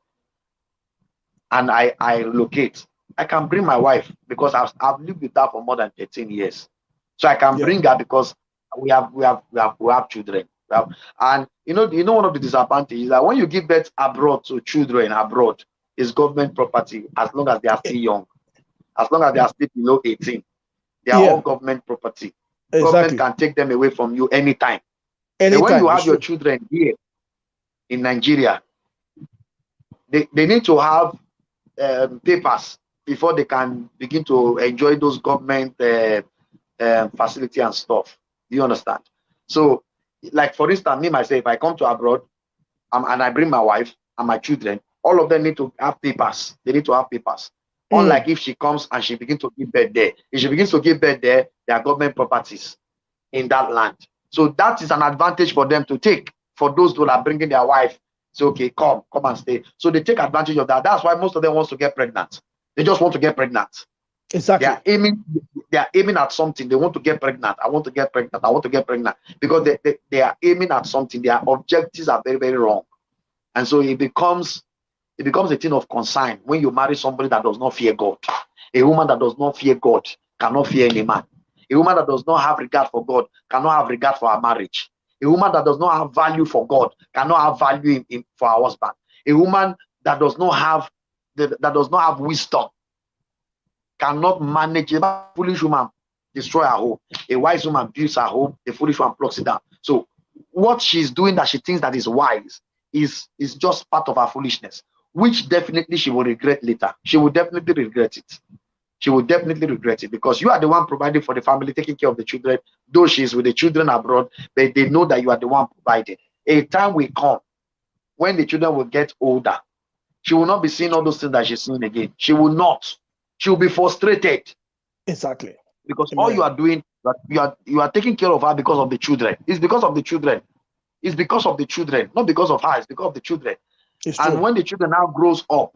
And I relocate. I can bring my wife because I've lived with her for more than 13 years. So I can bring her because we have children. And one of the disadvantages is that when you give birth abroad to children abroad, it's government property as long as they are still young. As long as they are still below 18, they are all government property. Exactly. Government can take them away from you anytime. And when you have your children here in Nigeria, they need to have papers before they can begin to enjoy those government facility and stuff. Do you understand? So, like for instance, me myself, if I come to abroad and I bring my wife and my children, all of them need to have papers. They need to have papers. Unlike if she comes and she begins to give birth there. If she begins to give birth there, there are government properties in that land. So that is an advantage for them to take. For those who are bringing their wife, say, okay, come and stay. So they take advantage of that. That's why most of them want to get pregnant. They just want to get pregnant. Exactly. They are aiming at something. They want to get pregnant. I want to get pregnant. I want to get pregnant because they are aiming at something. Their objectives are very, very wrong, and so it becomes a thing of concern when you marry somebody that does not fear God. A woman that does not fear God cannot fear any man. A woman that does not have regard for God cannot have regard for her marriage. A woman that does not have value for God cannot have value for her husband. A woman that does not have wisdom cannot manage. A foolish woman destroy her home. A wise woman builds her home. A foolish one plucks it down. So what she's doing that she thinks that is wise is just part of her foolishness, which definitely she will regret later. She will definitely regret it. She will definitely regret it because you are the one providing for the family, taking care of the children, though she's with the children abroad, but they know that you are the one providing. A time will come when the children will get older. She will not be seeing all those things that she's seeing again. She will not. She will be frustrated. Exactly. Because all you are doing, you are taking care of her because of the children. It's because of the children. It's because of the children, not because of her. It's because of the children. And when the children now grows up,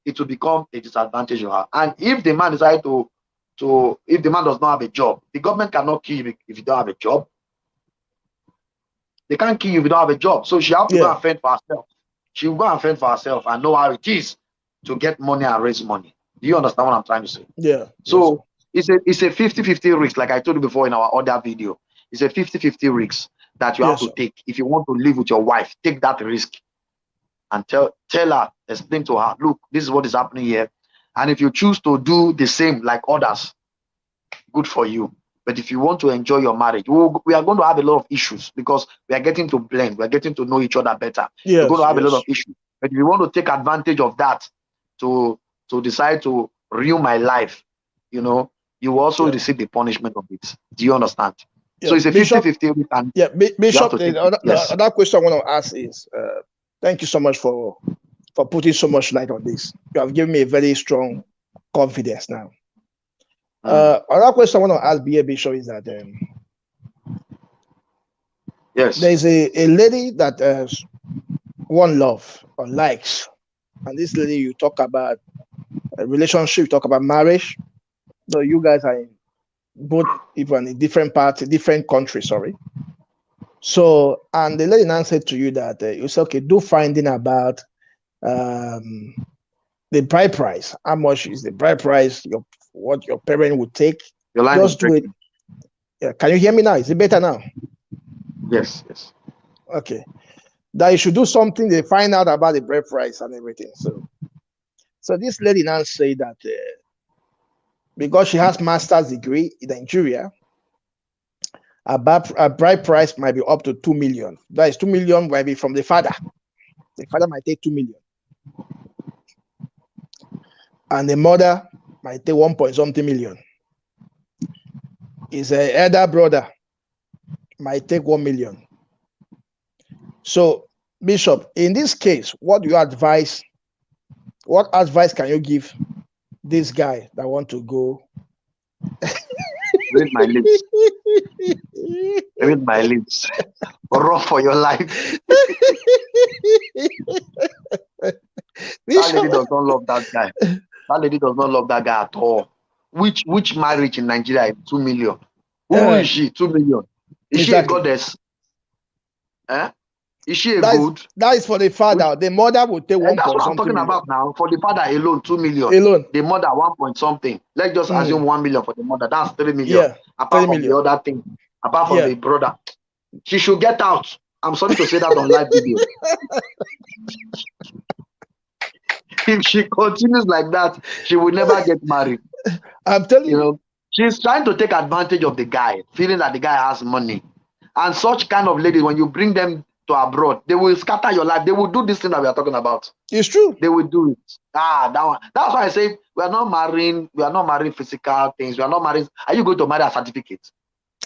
it will become a disadvantage of her. And if the man decides if the man does not have a job, the government cannot kill you if you don't have a job. They can't kill you if you don't have a job. So she has to go and fend for herself. She will go and fend for herself and know how it is to get money and raise money. Do you understand what I'm trying to say? Yeah. So it's a 50-50 risk, like I told you before in our other video. It's a 50-50 risk that you have to take. If you want to live with your wife, take that risk and tell her, explain to her, look, this is what is happening here. And if you choose to do the same like others, good for you. But if you want to enjoy your marriage, we are going to have a lot of issues because we are getting to blend. We are getting to know each other better. We're going to have a lot of issues. But if you want to take advantage of that to decide to ruin my life, you will also receive the punishment of it. Do you understand? So it's a 50-50. Yeah, Bishop, the other question I want to ask is, thank you so much for putting so much light on this. You have given me a very strong confidence now. Another question I want to ask B.A. Bishop is that there's a lady that one love or likes, and this lady you talk about a relationship, you talk about marriage. So you guys are in both even in different parts, different countries, sorry. So, and the lady now said to you that you said, okay, do finding about the bride price. How much is the bride price? What your parent would take? Your line just do it. Yeah, can you hear me now? Is it better now? Yes. Okay. That you should do something. They find out about the bride price and everything. So this lady now say that because she has master's degree in Nigeria, a bride price might be up to 2 million. That is 2 million might be from the father. The father might take 2 million. And the mother might take 1.something million. His elder brother might take 1 million. So, Bishop, in this case, what advice can you give this guy that want to go? Read my lips. Read my lips. Run for your life. That lady does not love that guy. That lady does not love that guy at all. Which marriage in Nigeria is 2 million? Who is she? 2 million. Is she a goddess? Is she a good? That is for the father. The mother will take 1. That's what I'm talking about now. For the father alone, 2 million. Alone. The mother 1.something. Let's just assume 1 million for the mother. That's 3 million. Yeah. Apart from the other thing. Apart from the brother. She should get out. I'm sorry to say that on live video. If she continues like that, she will never get married. I'm telling you. She's trying to take advantage of the guy, feeling that the guy has money. And such kind of ladies, when you bring them to abroad, they will scatter your life. They will do this thing that we are talking about. It's true. They will do it. That one. That's why I say we are not marrying physical things. We are not marrying. Are you going to marry a certificate?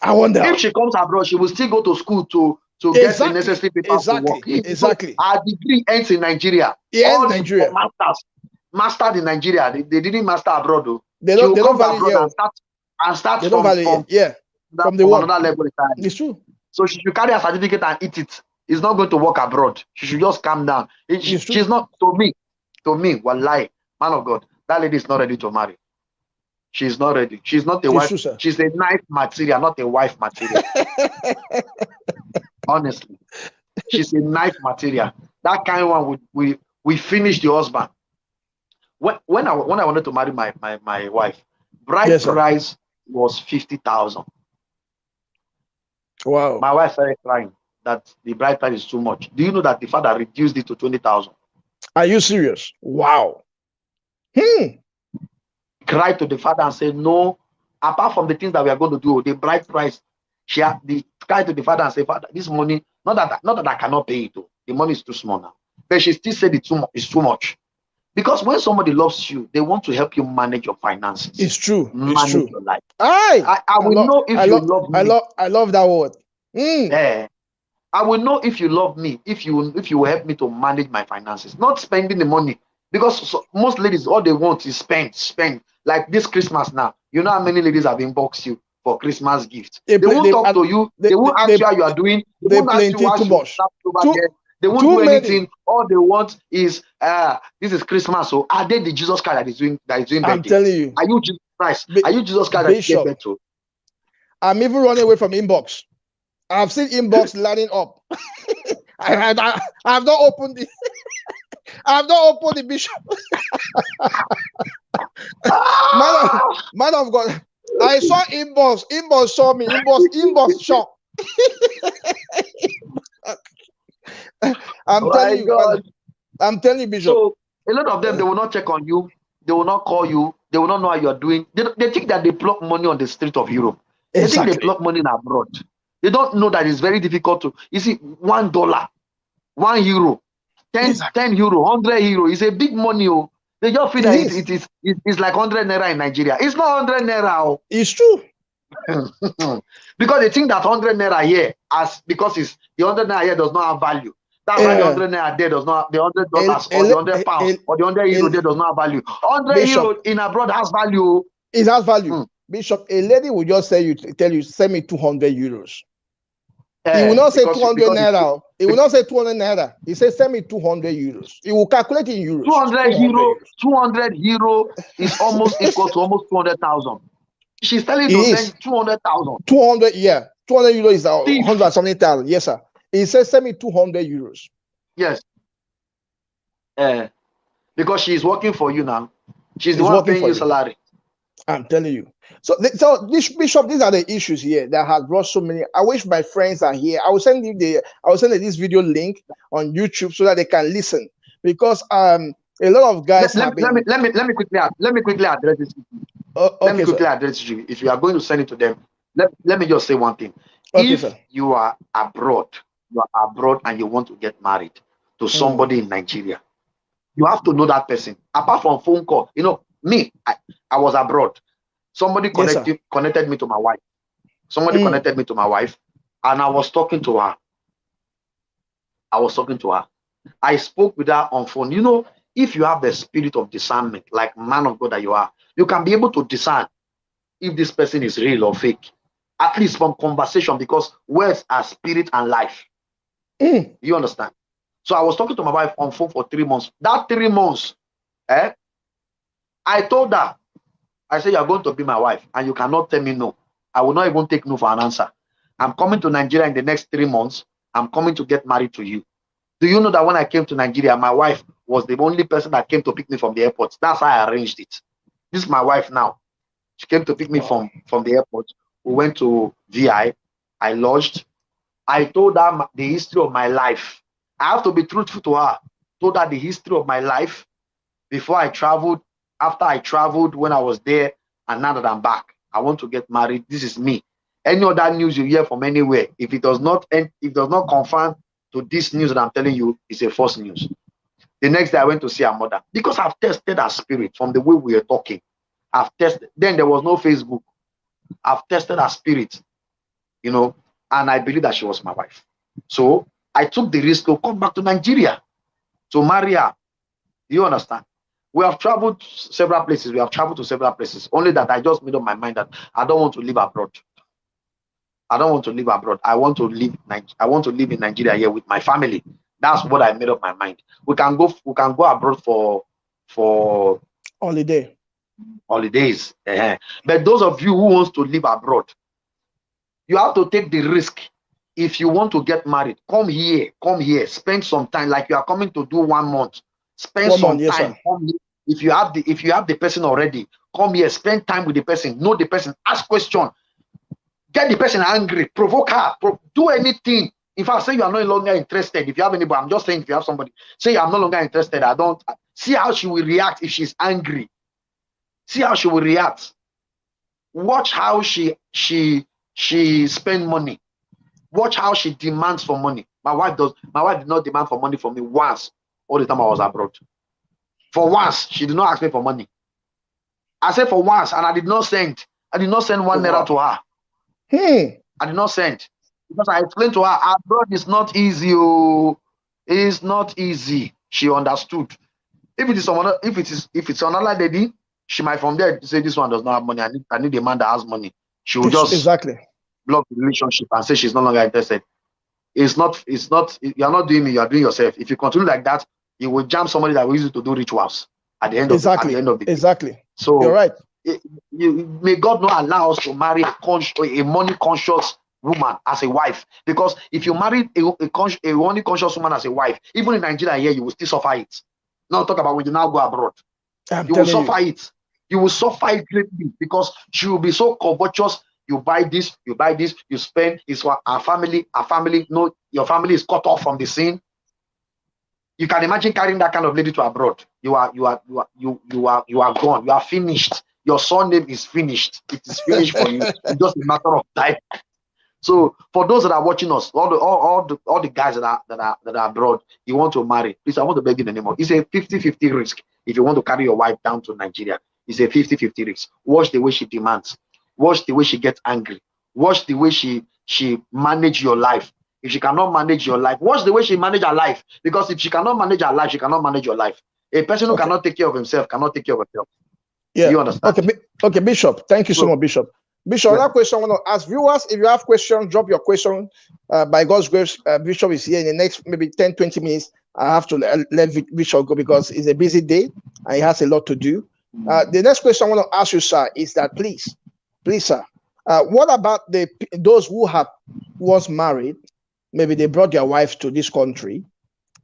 I wonder. If she comes abroad, she will still go to school to get the necessary papers to work. Exactly. Our degree ends in Nigeria. Yeah, in Nigeria. Mastered in Nigeria. They didn't master abroad though. They don't value abroad and start from the another level. It's true. So she should carry a certificate and eat it. It's not going to work abroad. She should just calm down. She's not, to me, wallahi, man of God, that lady is not ready to marry. She's not ready. She's not a It's wife. true, sir. She's a knife material, not a wife material. Honestly, she's a knife material. That kind of one we finish the husband. When I wanted to marry my wife, bride Yes, sir. price was 50,000. Wow. My wife started crying that the bride price is too much. Do you know that the father reduced it to 20,000? Are you serious? Wow. Cried to the father and said, no, apart from the things that we are going to do, the bride price, she had the cried to the father and said, Father, this money, not that I cannot pay it, though. The money is too small now. But she still said it's too much. Because when somebody loves you, they want to help you manage your finances. It's true. Manage It's true. your life. I will know if you love me. I love that word. I will know if you love me, if you will help me to manage my finances, not spending the money. Because most ladies, all they want is spend. Like this Christmas now, you know how many ladies have inboxed you for Christmas gifts. They won't talk to you. They won't ask you how you are doing. They won't ask you how you They won't do anything. All they want is this is Christmas. So are they the Jesus Christ that is doing birthday? I'm telling you. Are you Jesus Christ? Are you Jesus Christ that is giving birth to? I'm even running away from inbox. I've seen inbox lining up. I have not opened the I have not opened the bishop. man of God. I saw inbox. Inbox saw me. Inbox shocked. I'm telling you, I'm telling you, Bishop. So a lot of them, they will not check on you. They will not call you. They will not know how you are doing. They think that they pluck money on the street of Europe. They think they pluck money in abroad. They don't know that it's very difficult to. You see, $1, €1, 10 euro, 100 euro is a big money. Oh. They just feel that it's like 100 naira in Nigeria. It's not 100 naira. Oh. It's true. Because they think that 100 naira here, because it's the 100 naira here does not have value. That's why the 100 naira there does not, the $100 or the 100 pounds or the 100 euro there does not have value. 100 euro in abroad has value. It has value. Bishop, a lady will just tell you, send me 200 euros. He will not say 200 naira. He will not say 200 naira. He says, send me 200 euros. He will calculate in euros. 200 euro is almost equal to almost 200,000. She's telling you to send 200,000. 200, yeah. 200 euros is 100 something thousand. Yes, sir. He says, send me 200 euros. Yes. Because she's working for you now. She's the one paying you salary. I'm telling you. So this Bishop, these are the issues here that has brought so many. I wish my friends are here. I will send you this video link on YouTube so that they can listen, because a lot of guys let me quickly address this. Let me quickly address you. If you are going to send it to them, let me just say one thing. If you are abroad and you want to get married to somebody in Nigeria, you have to know that person. Apart from phone call, you know, me, I was abroad. Somebody connected me to my wife. Somebody connected me to my wife, and I was talking to her. I spoke with her on phone. You know, if you have the spirit of discernment, like man of God that you are, you can be able to discern if this person is real or fake, at least from conversation, because words are spirit and life. You understand? So I was talking to my wife on phone for 3 months. That 3 months, I told her, I said, you're going to be my wife and you cannot tell me no. I will not even take no for an answer. I'm coming to Nigeria in the next 3 months. I'm coming to get married to you. Do you know that when I came to Nigeria, my wife was the only person that came to pick me from the airport? That's how I arranged it. This is my wife now. She came to pick me from the airport. We went to VI. I lodged. I told her the history of my life. I have to be truthful to her. Told her the history of my life before I traveled, after I traveled, when I was there, and now that I'm back. I want to get married. This is me. Any other news you hear from anywhere, if it does not confirm to this news that I'm telling you, it's a false news. The next day I went to see her mother, because I've tested her spirit from the way we were talking. I've tested. Then there was no Facebook. I've tested her spirit, you know, and I believe that she was my wife. So I took the risk to come back to Nigeria to marry her. You understand? We have traveled several places. We have traveled to several places. Only that I just made up my mind that I don't want to live abroad. I don't want to live abroad. I want to live in Nigeria here with my family. That's what I made up my mind. We can go abroad for holiday. holidays. But those of you who wants to live abroad, you have to take the risk. If you want to get married, come here, spend some time. Like you are coming to do 1 month, spend some yes, time. Come here. If you have the person already, come here, spend time with the person, know the person, ask question, get the person angry, provoke her, do anything. In fact, say you are no longer interested. If you have anybody, I'm just saying, if you have somebody, say I'm no longer interested. I don't see how she will react if she's angry. See how she will react. Watch how she spend money. Watch how she demands for money. My wife did not demand for money from me once all the time I was abroad. For once, she did not ask me for money. I said for once, and I did not send 1 naira to her. I did not send. Because I explained to her, abroad is not easy. It's not easy. She understood. If it's another lady, she might from there say this one does not have money. I need a man that has money. She will just block the relationship and say she's no longer interested. It's not. You're not doing me. You are doing yourself. If you continue like that, you will jam somebody that will use it to do rituals at the end of the day. Exactly. So you're right. May God not allow us to marry a money conscious woman as a wife, because if you marry a money conscious woman as a wife, even in Nigeria here, you will still suffer it. Now talk about when you now go abroad, you will suffer it. You will suffer it greatly because she will be so covetous. You buy this, you spend. It's for our family. No, your family is cut off from the scene. You can imagine carrying that kind of lady to abroad. You are gone. You are finished. Your surname is finished. It is finished for you. It's just a matter of time. So for those that are watching us, all the guys that are abroad, you want to marry, please, I want to beg you anymore. It's a 50-50 risk. If you want to carry your wife down to Nigeria, it's a 50-50 risk. Watch the way she demands. Watch the way she gets angry. Watch the way she manage your life. If she cannot manage your life, watch the way she manage her life. Because if she cannot manage her life, she cannot manage your life. A person who cannot take care of himself cannot take care of herself. Yeah. Do you understand? Okay, Bishop. Thank you so much, Bishop. Bishop, another question I want to ask viewers. If you have questions, drop your question. By God's grace, Bishop is here in the next maybe 10-20 minutes. I have to let Bishop go because it's a busy day and he has a lot to do. The next question I want to ask you, sir, is that please, sir, what about those who have once married? Maybe they brought their wives to this country,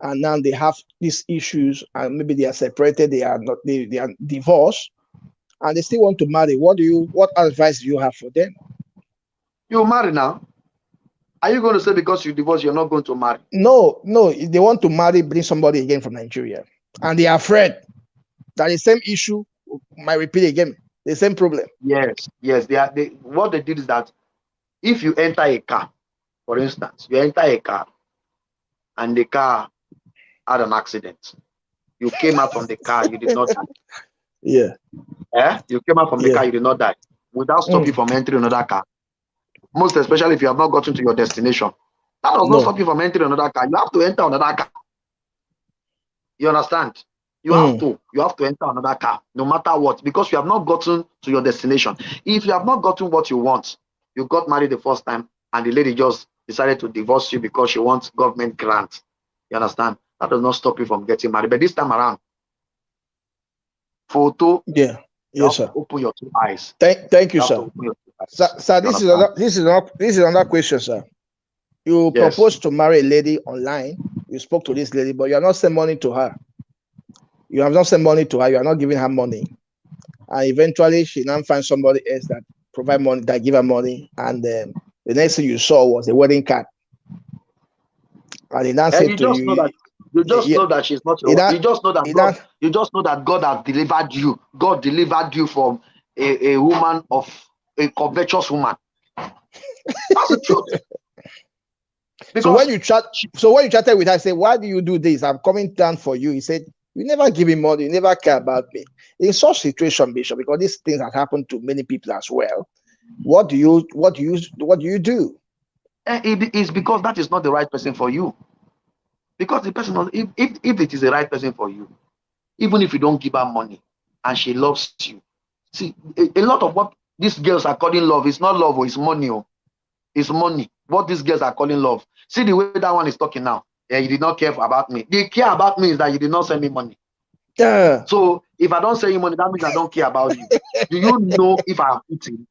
and now they have these issues, and maybe they are separated, they are divorced, and they still want to marry. What advice do you have for them? You marry now. Are you going to say because you divorced, you're not going to marry? No. They want to marry, bring somebody again from Nigeria, and they are afraid that the same issue might repeat again, the same problem. Yes. What they did is that if you enter a car, for instance, you enter a car and the car had an accident. You came out from the car, you did not die. Yeah. You came out from the car, you did not die. Without stopping you from entering another car. Most especially if you have not gotten to your destination. That does not stop you from entering another car. You have to enter another car. You understand? You have to enter another car, no matter what, because you have not gotten to your destination. If you have not gotten what you want, you got married the first time, and the lady just decided to divorce you because she wants government grant. You understand? That does not stop you from getting married. But this time around, photo. Yeah. Yes, sir. Open your two eyes. Thank you, sir. Sir, this is another question, sir. You proposed to marry a lady online. You spoke to this lady, but you are not sending money to her. You have not sent money to her. You are not giving her money. And eventually, she now finds somebody else that provide money, that give her money, and the next thing you saw was a wedding card. And he now said to you, you just know that she's not your wife. You just know that God has delivered you. God delivered you from a woman of a covetous woman. That's the truth. So when you chatted with her, I said, "Why do you do this? I'm coming down for you." He said, "You never give me money. You never care about me." In such situation, Bishop, because these things have happened to many people as well. What do you do? It is because that is not the right person for you. Because the person, if it is the right person for you, even if you don't give her money and she loves you, see, a lot of what these girls are calling love is not love, it's money. It's money. What these girls are calling love. See the way that one is talking now. Yeah, you did not care about me. The care about me is that you did not send me money. Yeah. So If I don't send you money, that means I don't care about you. Do you know if I have eaten?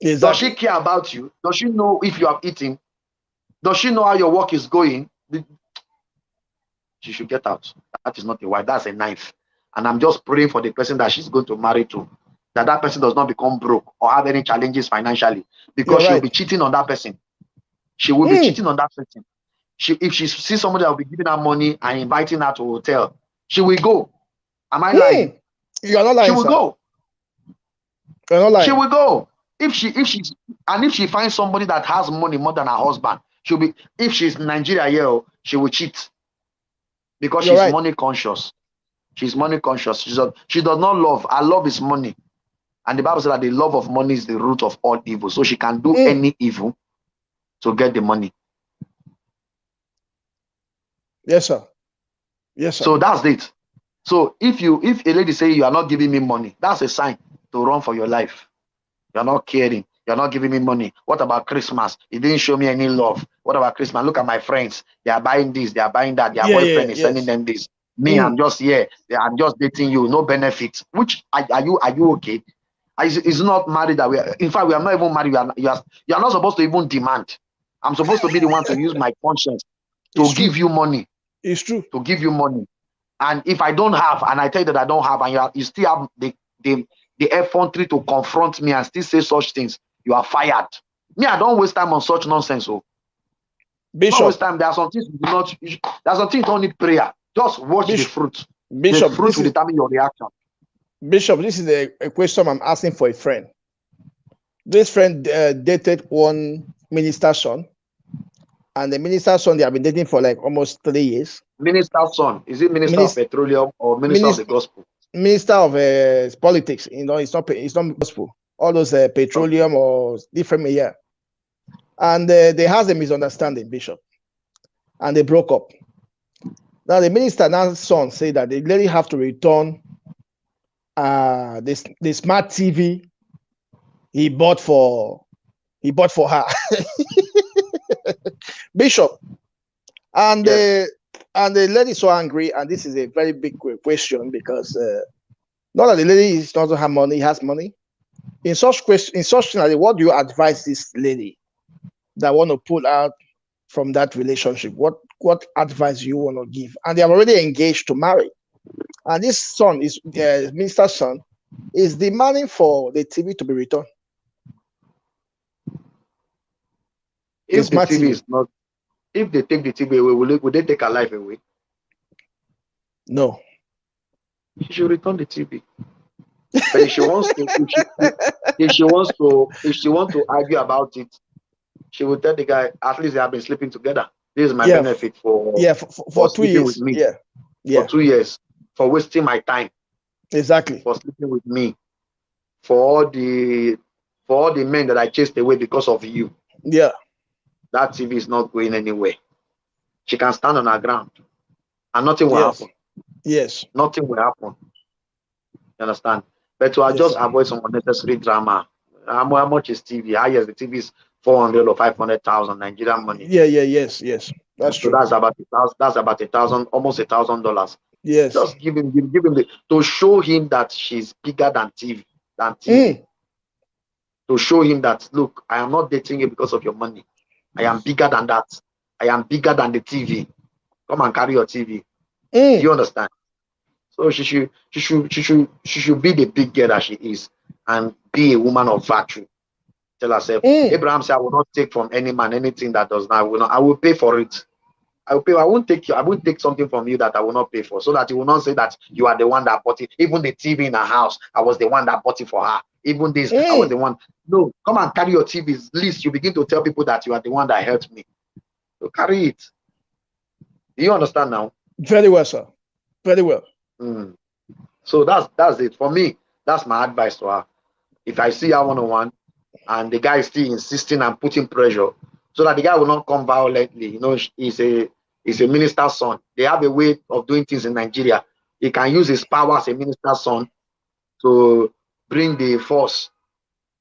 Exactly. Does she care about you? Does she know if you have eaten? Does she know how your work is going? She should get out. That is not a wife. That's a knife. And I'm just praying for the person that she's going to marry to, that person does not become broke or have any challenges financially, because she'll be cheating on that person. She will be cheating on that person. If she sees somebody that will be giving her money and inviting her to a hotel, she will go. Am I lying? You're not lying. She will go. You're not lying. She will go. If she finds somebody that has money more than her husband, she'll be. If she's in Nigeria here, she will cheat because she's money conscious. She's money conscious. She does not love. Her love is money, and the Bible says that the love of money is the root of all evil. So she can do any evil to get the money. Yes, sir. Yes, sir. So that's it. So if a lady say you are not giving me money, that's a sign to run for your life. You're not caring. You're not giving me money. What about Christmas? You didn't show me any love. What about Christmas? Look at my friends. They are buying this. They are buying that. Their boyfriend is sending them this. Me, I'm just here. I'm just dating you. No benefits. Which are you okay? It's not married that we are. In fact, we are not even married. You are not supposed to even demand. I'm supposed to be the one to use my conscience to give you money. It's true. To give you money. And if I don't have, and I tell you that I don't have, and you still have the effrontery to confront me and still say such things, you are fired. Me, I don't waste time on such nonsense. So, Bishop, don't waste time. There are some things you do not. There's some things you don't need prayer. Just watch the fruit. Bishop, the fruit will determine your reaction. Bishop, this is a question I'm asking for a friend. This friend dated one minister's son, and the minister's son they have been dating for like almost 3 years. Minister's son, is it minister of petroleum or minister of the gospel? Minister of politics. You know, it's not gospel. All those petroleum or different, yeah. And they has a misunderstanding, Bishop, and they broke up. Now the minister's son said that they really have to return the smart TV he bought for her. Bishop, and yes. And the lady is so angry, and this is a very big question because not that the lady doesn't have money, he has money. In such scenario, what do you advise this lady that want to pull out from that relationship? What advice you want to give? And they are already engaged to marry, and this son is minister's son is demanding for the TV to be returned. If the TV is not, if they take the TV away, will they take her life away? No. She should return the TV. But if she wants to argue about it, she will tell the guy, at least they have been sleeping together. This is my benefit for 2 years. With me. Yeah. For 2 years. For wasting my time. Exactly. For sleeping with me. For all the men that I chased away because of you. Yeah. That TV is not going anywhere. She can stand on her ground. And nothing will happen. Yes. Nothing will happen. You understand? But to just avoid some unnecessary drama. How much is TV? Yes, the TV is 400 or 500,000 Nigerian money. Yes. That's true. That's about $1,000, almost $1,000. Yes. Just give him to show him that she's bigger than TV. To show him that, look, I am not dating you because of your money. I am bigger than that. I am bigger than the TV. Come and carry your TV. You understand? So she should be the big girl that she is and be a woman of virtue. Tell herself, Abraham said, I will not take from any man anything that does not. I will pay for it. I will pay. I won't take something from you that I will not pay for, so that you will not say that you are the one that bought it. Even the TV in her house, I was the one that bought it for her. Even this, I was the one. No, come and carry your TV. At least you begin to tell people that you are the one that helped me. So carry it. Do you understand now? Very well, sir. Very well. So that's it for me. That's my advice to her. If I see her one-on-one and the guy is still insisting and putting pressure, so that the guy will not come violently. You know, he's a minister's son. They have a way of doing things in Nigeria. He can use his power as a minister's son to bring the force,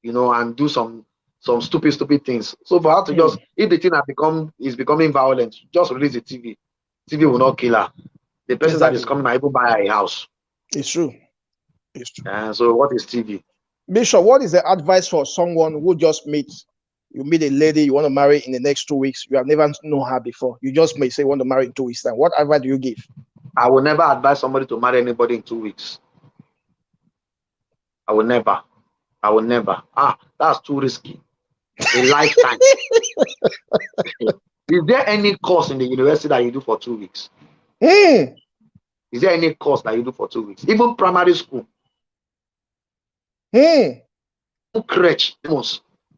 you know, and do some stupid things. So for her to just, if the thing is becoming violent, just release the TV. TV will not kill her. The person that is coming might even buy her a house. It's true. It's true. So what is TV? Bishop, what is the advice for someone who just you meet a lady you want to marry in the next 2 weeks? You have never known her before. You just may say you want to marry in 2 weeks' time. What advice do you give? I will never advise somebody to marry anybody in 2 weeks. I will never. That's too risky. A lifetime. Is there any course in the university that you do for 2 weeks? Is there any course that you do for 2 weeks? Even primary school. Crèche,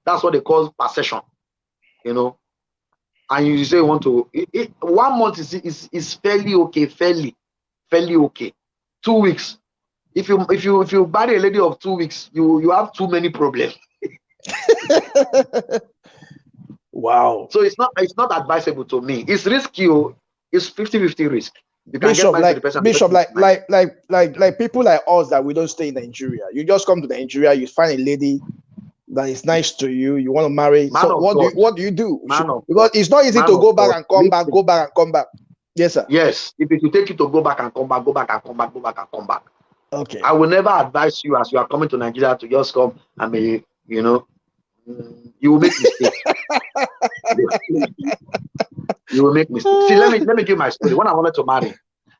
that's what they call per session. You know, and you say you want to. 1 month is fairly okay. Fairly okay. 2 weeks. If you marry a lady of 2 weeks, you have too many problems. Wow. So it's not advisable to me. It's risky. It's 50-50 risk. You can Bishop, get married to the person. Bishop, like people like us that we don't stay in Nigeria. You just come to Nigeria, you find a lady that is nice to you, you want to marry. So what do you do? Because it's not easy to go back and come back, go back and come back. Yes, sir. Yes, if it will take you to go back and come back, go back and come back, go back and come back. Okay. I will never advise you as you are coming to Nigeria to just come and be, you know, you will make mistakes. You will make mistakes. See, let me give my story. When I wanted to marry,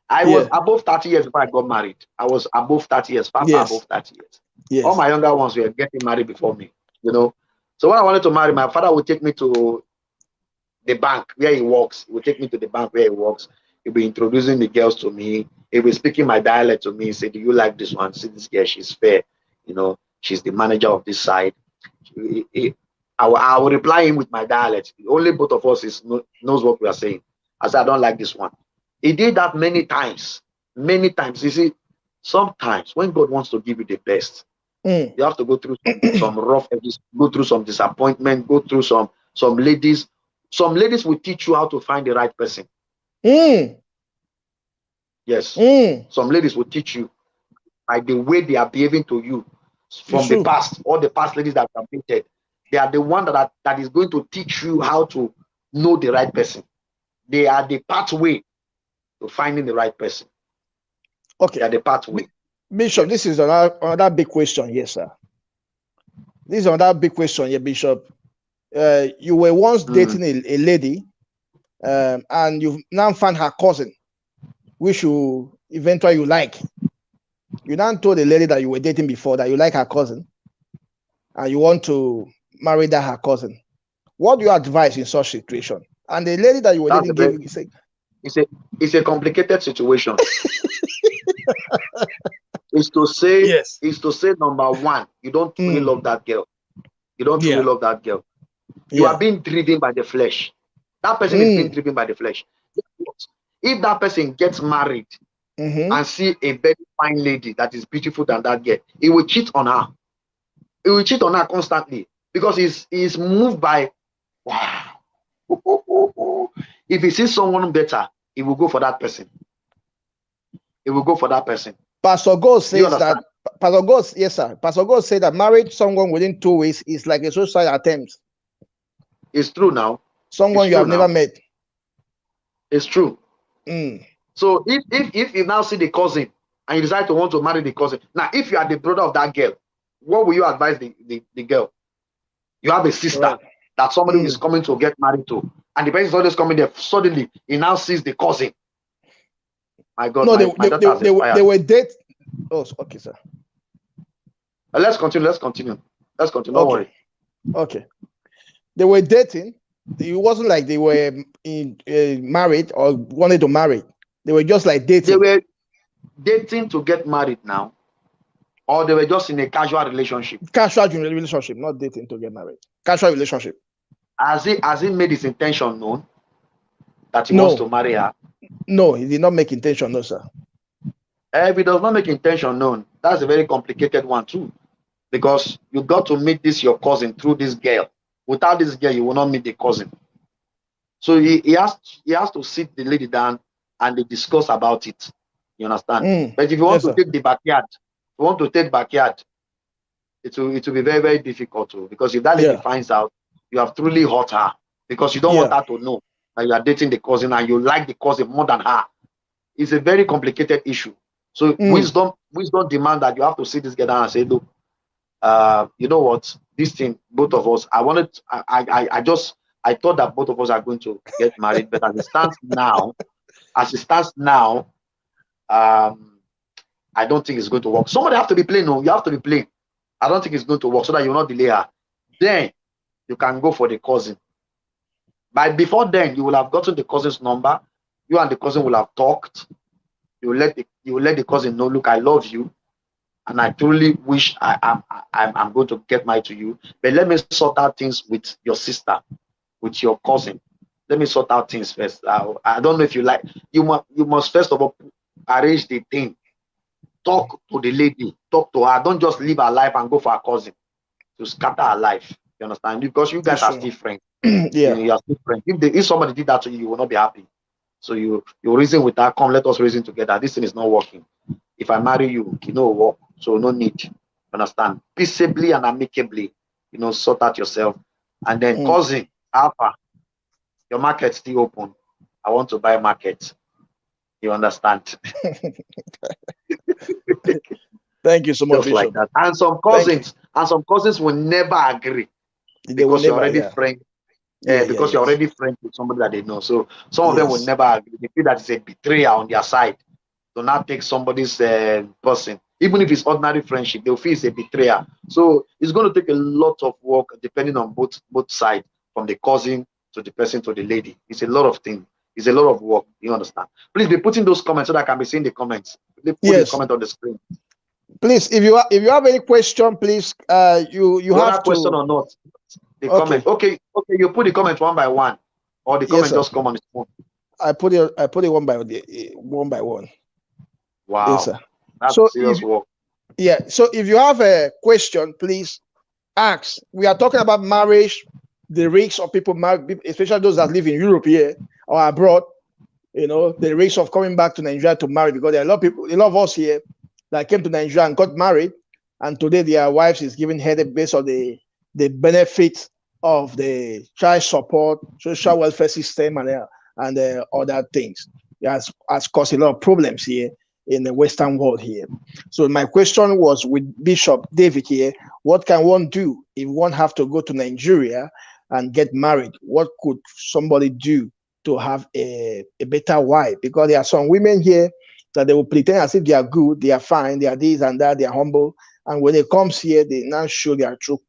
I was above 30 years before I got married. I was above 30 years, far above 30 years. Yes. All my younger ones were getting married before me, you know. So when I wanted to marry, my father would take me to the bank where he works. He would take me to the bank where he works. He'll be introducing the girls to me. He'll be speaking my dialect to me. He said, do you like this one? See this girl, she's fair. You know, she's the manager of this side. I will reply him with my dialect. Only both of us knows what we are saying. I said, I don't like this one. He did that many times. Many times. You see, sometimes when God wants to give you the best, you have to go through some rough edges, go through some disappointment, go through some ladies. Some ladies will teach you how to find the right person. Yes. Some ladies will teach you by the way they are behaving to you from the past. All the past ladies that have dated, they are the one that is going to teach you how to know the right person. They are the pathway to finding the right person. Okay. They are the pathway. Bishop, this is another big question. Yes, sir. This is another big question here, Bishop. You were once dating a lady, and you've now found her cousin, which you eventually you like. You now told the lady that you were dating before that you like her cousin, and you want to marry her cousin. What do you advise in such situation? And the lady that you were dating gave you say, it's a complicated situation. Is to say number one, you don't really love that girl. You don't really love that girl. You are being driven by the flesh. That person is being driven by the flesh. If that person gets married and see a very fine lady that is beautiful than that girl, he will cheat on her. He will cheat on her constantly because he's moved by, wow. If he sees someone better, he will go for that person. He will go for that person. Pastor God says that. Pastor God, yes, sir. Pastor God said that married someone within 2 weeks is like a suicide attempt. It's true now. Someone you have never met. It's true. So if you now see the cousin and you decide to want to marry the cousin, now if you are the brother of that girl, what will you advise the girl? You have a sister that somebody is coming to get married to, and the person is always coming there. Suddenly, he now sees the cousin. My God, no, they were dating. Oh, okay, sir. Let's continue. Don't worry. Okay. They were dating. It wasn't like they were married or wanted to marry. They were just like dating. They were dating to get married now, or they were just in a casual relationship. Casual relationship, not dating to get married. Casual relationship. Has he made his intention known that he wants to marry her? No, he did not make intention, no, sir. If he does not make intention known, that's a very complicated one too, because you got to meet your cousin through this girl. Without this girl, you will not meet the cousin. So he has to sit the lady down and they discuss about it. You understand? But if you want to take the backyard, it will be very, very difficult too, because if that lady finds out, you have truly hurt her, because you don't want her to know that you are dating the cousin and you like the cousin more than her. It's a very complicated issue. So wisdom wisdom demand that you have to sit this girl down and say, look, you know what, this thing, both of us, I thought that both of us are going to get married, but as it stands now, I don't think it's going to work. Somebody have to be plain. No, you have to be plain. I don't think it's going to work, so that you will not delay her. Then you can go for the cousin. But before then, you will have gotten the cousin's number. You and the cousin will have talked. You will let the cousin know, look, I love you, and I truly wish I'm going to get married to you. But let me sort out things with your sister, with your cousin. Let me sort out things first. I don't know if you like. You must first of all arrange the thing. Talk to the lady. Talk to her. Don't just live her life and go for her cousin to scatter her life. You understand? Because you guys are still friends. Yeah. You are still friends. If somebody did that to you, you will not be happy. So you reason with her. Come, let us reason together. This thing is not working. If I marry you, you know what? So no need. You understand? Peaceably and amicably, sort out yourself. And then cousin, Alpha, your market still open. I want to buy market. You understand? Thank you so much. Just like that. And some cousins will never agree because you're already friends. Because you're already friends with somebody that they know. So some of them will never agree. They feel that it's a betrayal on their side. Do not take somebody's person. Even if it's ordinary friendship, they'll feel it's a betrayal. So it's going to take a lot of work depending on both sides, from the cousin to the person to the lady. It's a lot of things. It's a lot of work. You understand? Please be putting those comments so that I can be seeing the comments. Put the comment on the screen. Please, if you have any question, please, you have to. Question or not? The comment. Okay. You put the comment one by one, or the comment just come on its own. I put it one by one. Wow. Yes, sir. That's serious work. Yeah. So if you have a question, please ask. We are talking about marriage, the risks of people marry, especially those that live in Europe here or abroad. The risk of coming back to Nigeria to marry, because there are a lot of us here that came to Nigeria and got married, and today their wives is giving headache based on the benefits of the child support, social welfare system, and other things. It has caused a lot of problems here in the Western world here. So my question was with Bishop David here: what can one do if one have to go to Nigeria and get married? What could somebody do to have a better wife? Because there are some women here that they will pretend as if they are good, they are fine, they are this and that, they are humble, and when they comes here, they now show their true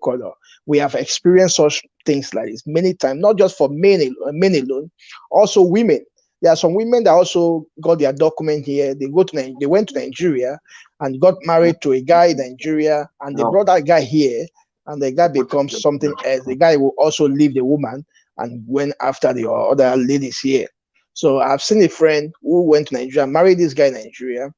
color. We have experienced such things like this many times, not just for men alone, also women. There are some women that also got their document here. They went to Nigeria and got married to a guy in Nigeria, and they brought that guy here, and the guy becomes something else. The guy will also leave the woman and went after the other ladies here. So I've seen a friend who went to Nigeria, married this guy in Nigeria,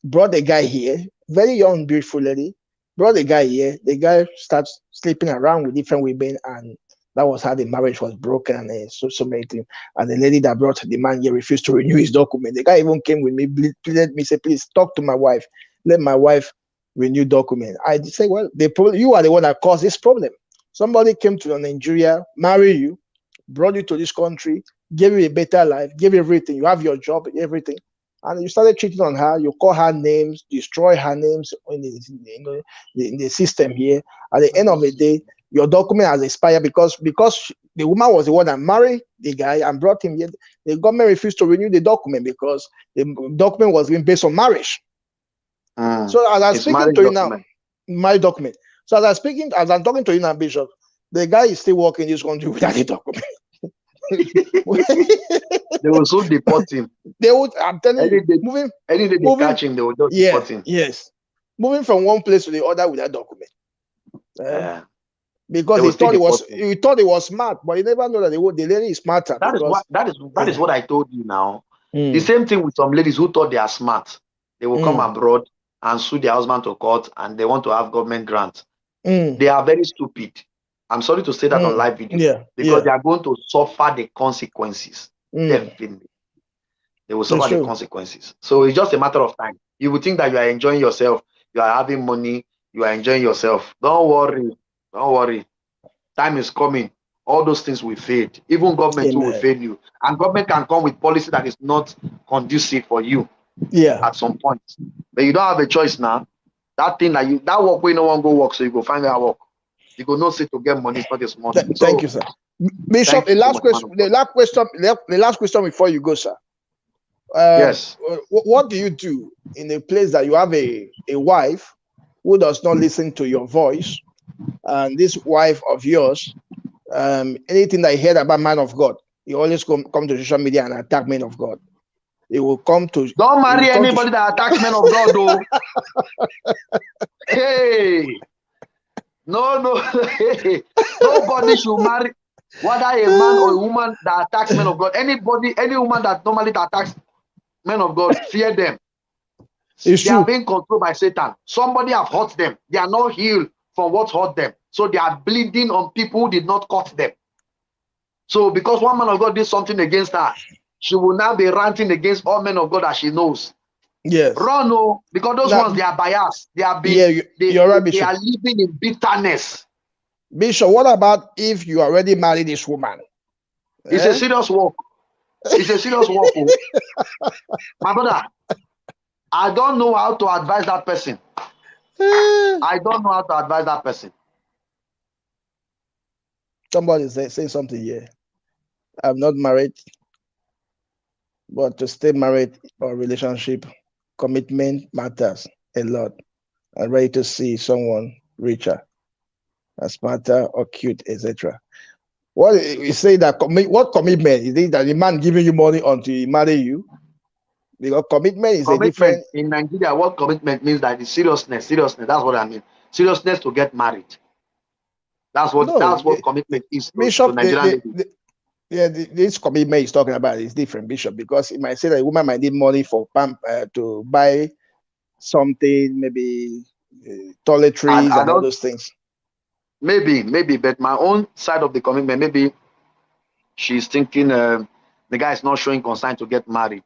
brought the guy here, very young, beautiful lady, brought the guy here. The guy starts sleeping around with different women, and that was how the marriage was broken, and so many things. And the lady that brought the man here refused to renew his document. The guy even came with me, pleaded me, said, please talk to my wife. Let my wife renew document. I say, well, you are the one that caused this problem. Somebody came to Nigeria, married you, brought you to this country, gave you a better life, gave you everything. You have your job, everything. And you started cheating on her. You call her names, destroy her names in the system here. At the end of the day, your document has expired because the woman was the one that married the guy and brought him here. The government refused to renew the document because the document was being based on marriage. So as I'm speaking to you now, my document. So as I'm talking to you now, Bishop, the guy is still working in this country without a document. They will soon deport him. They would. I'm telling you, any day they catch him, they will just deport him. Yes, moving from one place to the other without document. Because he thought he was smart, but he never know that the lady is smarter. That is what I told you now. The same thing with some ladies who thought they are smart. They will come abroad and sue their husband to court, and they want to have government grants. They are very stupid. I'm sorry to say that on live video, because they are going to suffer the consequences. Definitely, they will suffer the consequences. So it's just a matter of time. You would think that you are enjoying yourself, you are having money, you are enjoying yourself. Don't worry. Time is coming. All those things will fade. Even government too will fail you, and government can come with policy that is not conducive for you. At some point, But you don't have a choice now. That thing that work where no one go work, so you go find that work. You go not sit to get money, it's not a small thing. So Thank you, sir. Bishop, thank you so much, man of God. the last question before you go, sir. Yes. What do you do in a place that you have a wife who does not listen to your voice, and this wife of yours, anything that he heard about man of God, he always come to social media and attack men of God. He will come to. Don't marry anybody that attacks men of God, though. Hey, no, nobody should marry, whether a man or a woman that attacks men of God. Any woman that normally attacks men of God, fear them. It's they true. Are being controlled by Satan. Somebody have hurt them. They are not healed from what hurt them. So they are bleeding on people who did not cut them. So because one man of God did something against her, she will now be ranting against all men of God that she knows. Yes. Run, no, because those ones, they are biased. They are being, you're right, Bishop. They are living in bitterness. Bishop, what about if you already married this woman? It's a serious work. It's a serious work. My brother, I don't know how to advise that person. I don't know how to advise that person. Somebody is saying something here. I'm not married, but to stay married or relationship, commitment matters a lot. I'm ready to see someone richer, smarter or cute, etc. What you say that what commitment is it that the man giving you money until he marry you? Because commitment is a different. In Nigeria, what commitment means that is seriousness. That's what I mean. Seriousness to get married. That's what commitment is to Nigerian ladies. This commitment he's talking about is different, Bishop, because it might say that a woman might need money for to buy something, maybe toiletries and all those things. Maybe, but my own side of the commitment, maybe she's thinking the guy is not showing concern to get married.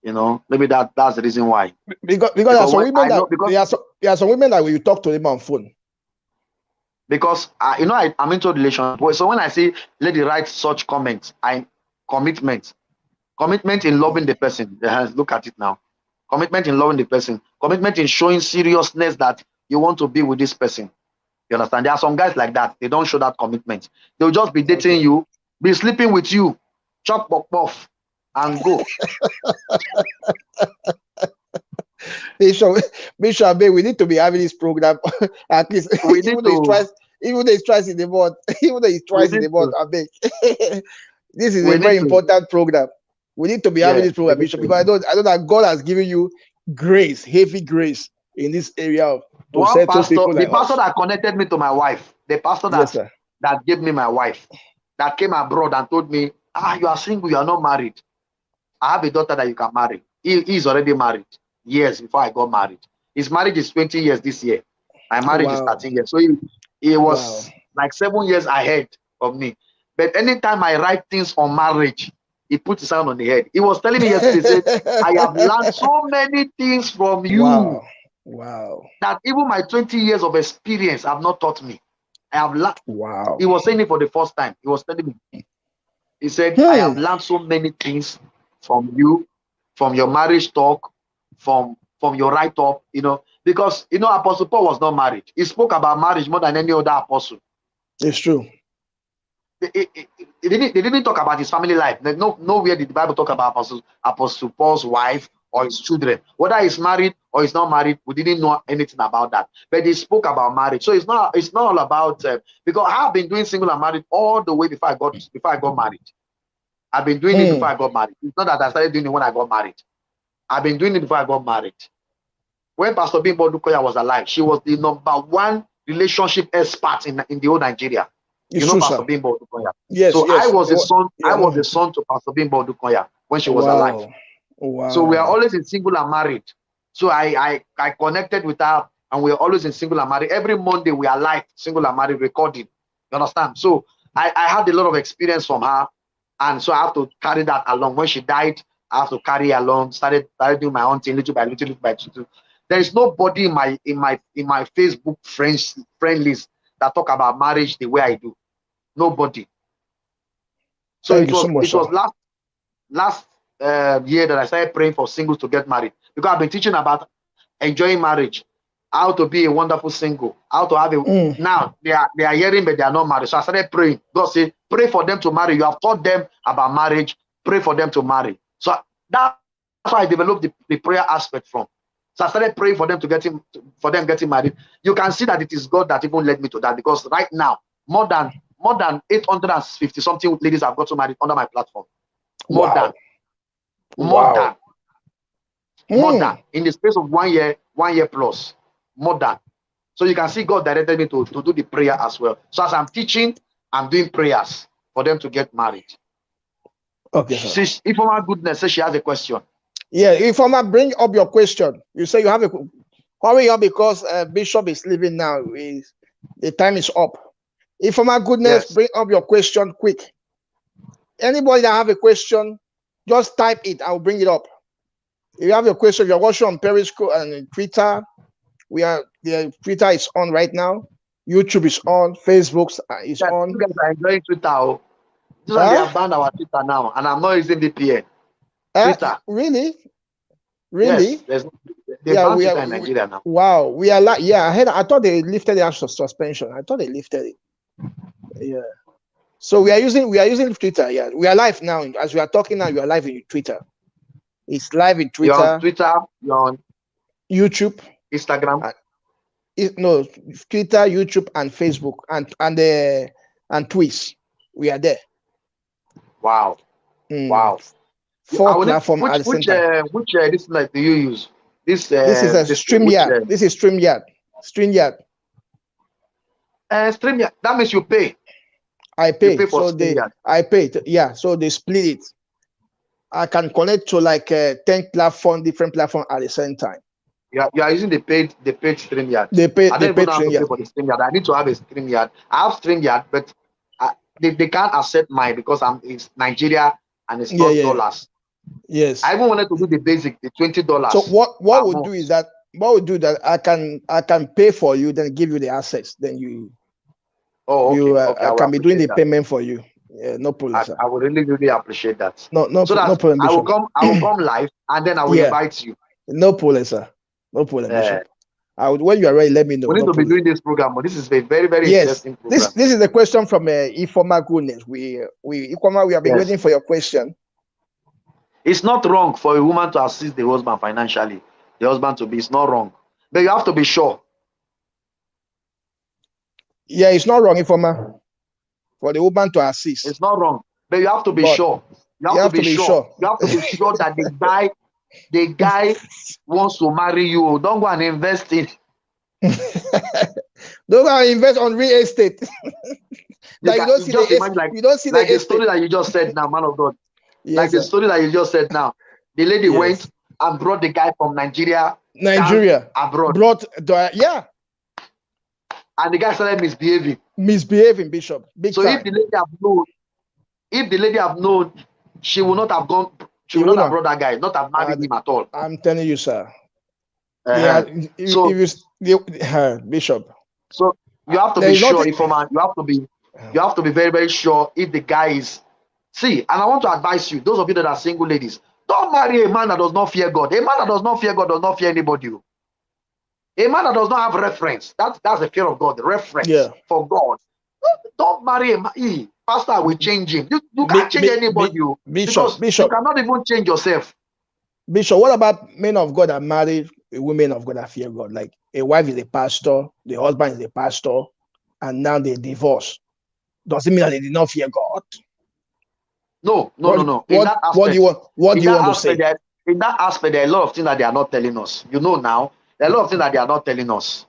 You know, maybe that's the reason why. Because there are some women that some women that will talk to them on phone. Because I'm into relationship. So when I see lady write such comments, commitment in loving the person. Look at it now. Commitment in loving the person. Commitment in showing seriousness that you want to be with this person. You understand? There are some guys like that. They don't show that commitment. They'll just be dating you, be sleeping with you, chop puff, and go. Bishop, we need to be having this program at least. Even though it's twice in the month, I beg. This is a very important program. We need to be having this program, Bishop, because I know that God has given you grace, heavy grace in this area to settle people like the pastor that connected me to my wife, the pastor that gave me my wife, that came abroad and told me, you are single, you are not married. I have a daughter that you can marry. He's already married years before I got married. His marriage is 20 years this year. My marriage is 13 years. So he was like 7 years ahead of me. But anytime I write things on marriage, he puts his hand on the head. He was telling me yesterday, I have learned so many things from you. Wow. That even my 20 years of experience have not taught me. I have learned. Wow. He was saying it for the first time. He was telling me. He said, I have learned so many things from you, from your marriage talk, from your write-up, because Apostle Paul was not married. He spoke about marriage more than any other apostle. It's true. They didn't talk about his family life. Nowhere did the Bible talk about Apostle Paul's wife or his children. Whether he's married or he's not married, we didn't know anything about that. But he spoke about marriage. So it's not all about because I have been doing single and married all the way before I got married. I've been doing it before I got married. It's not that I started doing it when I got married. I've been doing it before I got married. When Pastor Bimbo Odukoya was alive, she was the #1 relationship expert in the whole Nigeria. Pastor Bimbo Odukoya. Yes. So yes. I was a son. I was a son to Pastor Bimbo Odukoya when she was alive. Wow. So we are always in single and married. So I connected with her, and we are always in single and married. Every Monday we are live, single and married, recording. You understand? So I had a lot of experience from her, and so I have to carry that along. When she died, I have to carry along. Started doing my own thing little by little. There is nobody in my Facebook friend list that talk about marriage the way I do. Nobody. So it was last year that I started praying for singles to get married, because I've been teaching about enjoying marriage, how to be a wonderful single, how to have a now they are hearing but they are not married. So I started praying. God said, pray for them to marry. You have taught them about marriage, pray for them to marry. So that's why I developed the prayer aspect from. So I started praying for them to getting married. You can see that it is God that even led me to that, because right now more than 850 something ladies have got to marry under my platform. More than in the space of 1 year plus, more than. So you can see God directed me to do the prayer as well. So as I'm teaching, I'm doing prayers for them to get married. Okay. Ifoma Goodness says she has a question. Yeah, Ifoma, bring up your question. You say you have a hurry up because Bishop is leaving now. The time is up. Ifoma Goodness, bring up your question quick. Anybody that have a question, just type it. I'll bring it up. If you have a question, you're watching on Periscope and Twitter. The Twitter is on right now. YouTube is on. Facebook is on. You guys are enjoying Twitter. They have banned our Twitter now, and I'm not using VPN. Twitter. Really? Yes, they banned Twitter in Nigeria now. Wow, we are like, I thought they lifted the suspension. I thought they lifted it. Yeah. So we are using Twitter. Yeah, we are live now. As we are talking now, you are live in Twitter. It's live in Twitter. You're on Twitter. You're on YouTube, Instagram. Twitter, YouTube, and Facebook, and Twitch. We are there. Wow. Wow. 4 platforms at the same time. Which this like do you use? This is a StreamYard. This is StreamYard. StreamYard. StreamYard. That means you pay. I pay. You pay for so I paid. Yeah. So they split it. I can connect to like 10 different platforms at the same time. Yeah, you are using the paid StreamYard. They paid StreamYard. For the StreamYard. I need to have a StreamYard. I have StreamYard, but they can't accept mine because it's Nigeria and it's not dollars. Yes. I even wanted to do the basic, the $20. So what we'll do is that I can pay for you, then give you the assets. Then you. Oh, okay. I can be doing the payment for you. Yeah, no problem. I would really appreciate that. No problem. I will come live and then I will invite you. No problem, sir. No problem. When you are ready, let me know. We need to be doing this program, but this is a very, very interesting program. This is the question from Ifoma Goodness. Ifoma, we have been waiting for your question. It's not wrong for a woman to assist the husband financially. The husband to be, it's not wrong. But you have to be sure. Yeah, it's not wrong, Ifoma, for the woman to assist. It's not wrong. But you have to be sure. You have to be sure. You have to be sure that the guy wants to marry you. Don't go and invest in. Don't go and invest on real estate. Like you don't see the story that you just said now, man of God. Yes, like the story that you just said now. The lady went and brought the guy from Nigeria abroad. And the guy started misbehaving. Bishop. So if the lady have known, she would not have gone. She would not have brought that guy, not have married him at all. I'm telling you, sir. Bishop. So you have to be sure, you have to be very, very sure if the guy is. See, and I want to advise you, those of you that are single ladies, don't marry a man that does not fear God. A man that does not fear God does not fear anybody. A man that does not have reference, that's the fear of God, the reference for God. Don't marry a man. Pastor will change him. You can't change anybody. Bishop. You cannot even change yourself. Bishop, what about men of God that marry women of God that fear God? Like a wife is a pastor, the husband is a pastor, and now they divorce. Does it mean that they did not fear God? No. What do you want to say? In that aspect, there are a lot of things that they are not telling us. You know now, there are a lot of things that they are not telling us.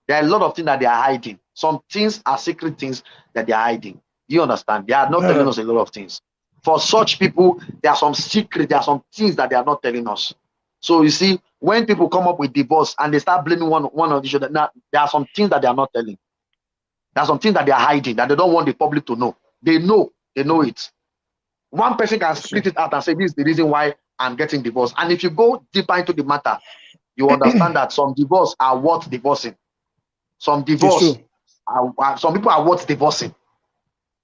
There are a lot of things that they are hiding. Some things are secret things that they are hiding. Do you understand? They are not telling us a lot of things. For such people, there are some secrets, there are some things that they are not telling us. So you see, when people come up with divorce and they start blaming one on the other, now there are some things that they are not telling. There are some things that they are hiding that they don't want the public to know. They know it. One person can split it out and say, this is the reason why I'm getting divorced. And if you go deeper into the matter, you understand that some divorce are worth divorcing. Some divorce, some people are worth divorcing.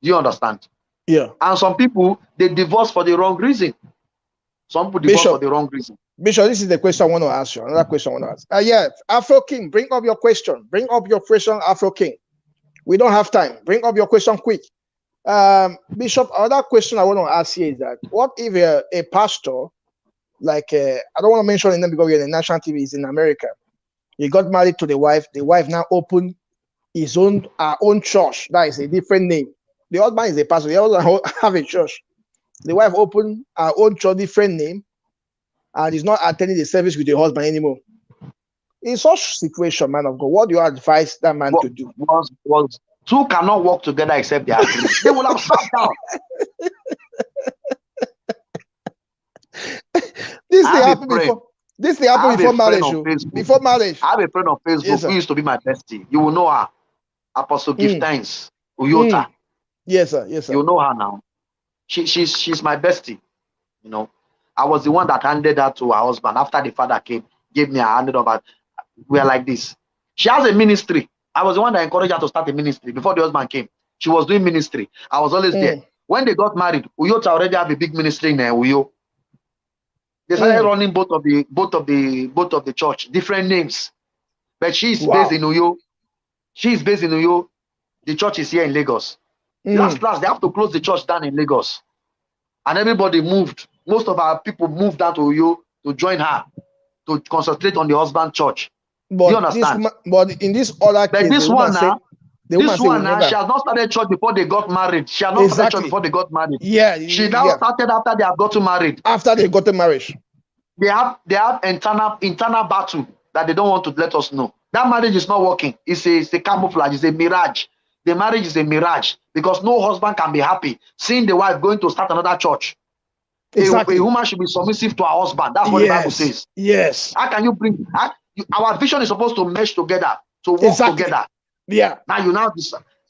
Do you understand? Yeah. And some people, they divorce for the wrong reason. Some people divorce for the wrong reason. Bishop, this is the question I want to ask you. Another question I want to ask. Yeah, Afro King, bring up your question. Bring up your question, Afro King. We don't have time. Bring up your question quick. Bishop, another question I want to ask you is that what if a pastor, like I don't want to mention the name because we're in the national TV, is in America. He got married to the wife. The wife now opened our own church. That is a different name. The husband is a pastor. They also have a church. The wife opened her own church, different name, and is not attending the service with the husband anymore. In such situation, man of God, what do you advise that man to do? Was two cannot work together except they agree. They will have sat down. This thing happened before marriage. Before marriage. I have a friend on Facebook who used to be my bestie. You will know her. Apostle Give Thanks. Uyota. Yes, sir. Yes, sir. You know her now. She's my bestie. You know, I was the one that handed her to her husband after the father came, gave me a handed over. We are like this. She has a ministry. I was the one that encouraged her to start a ministry before the husband came. She was doing ministry. I was always there. When they got married, Uyota already have a big ministry in Uyo. They started running both of the church, different names. But she's based in Uyo. She's based in Uyo. The church is here in Lagos. Last, they have to close the church down in Lagos. And everybody moved. Most of our people moved down to Uyo to join her, to concentrate on the husband church. But you understand? But in this other case, this one now, she has not started church before they got married. She has not started church before they got married. Yeah. She now started after they have gotten married. After they got married. They have internal battle that they don't want to let us know. That marriage is not working. It's a camouflage, it's a mirage. The marriage is a mirage because no husband can be happy seeing the wife going to start another church. Exactly. A woman should be submissive to her husband. That's what the Bible says. Yes. How can you bring our vision is supposed to mesh together, to work together. Yeah. Now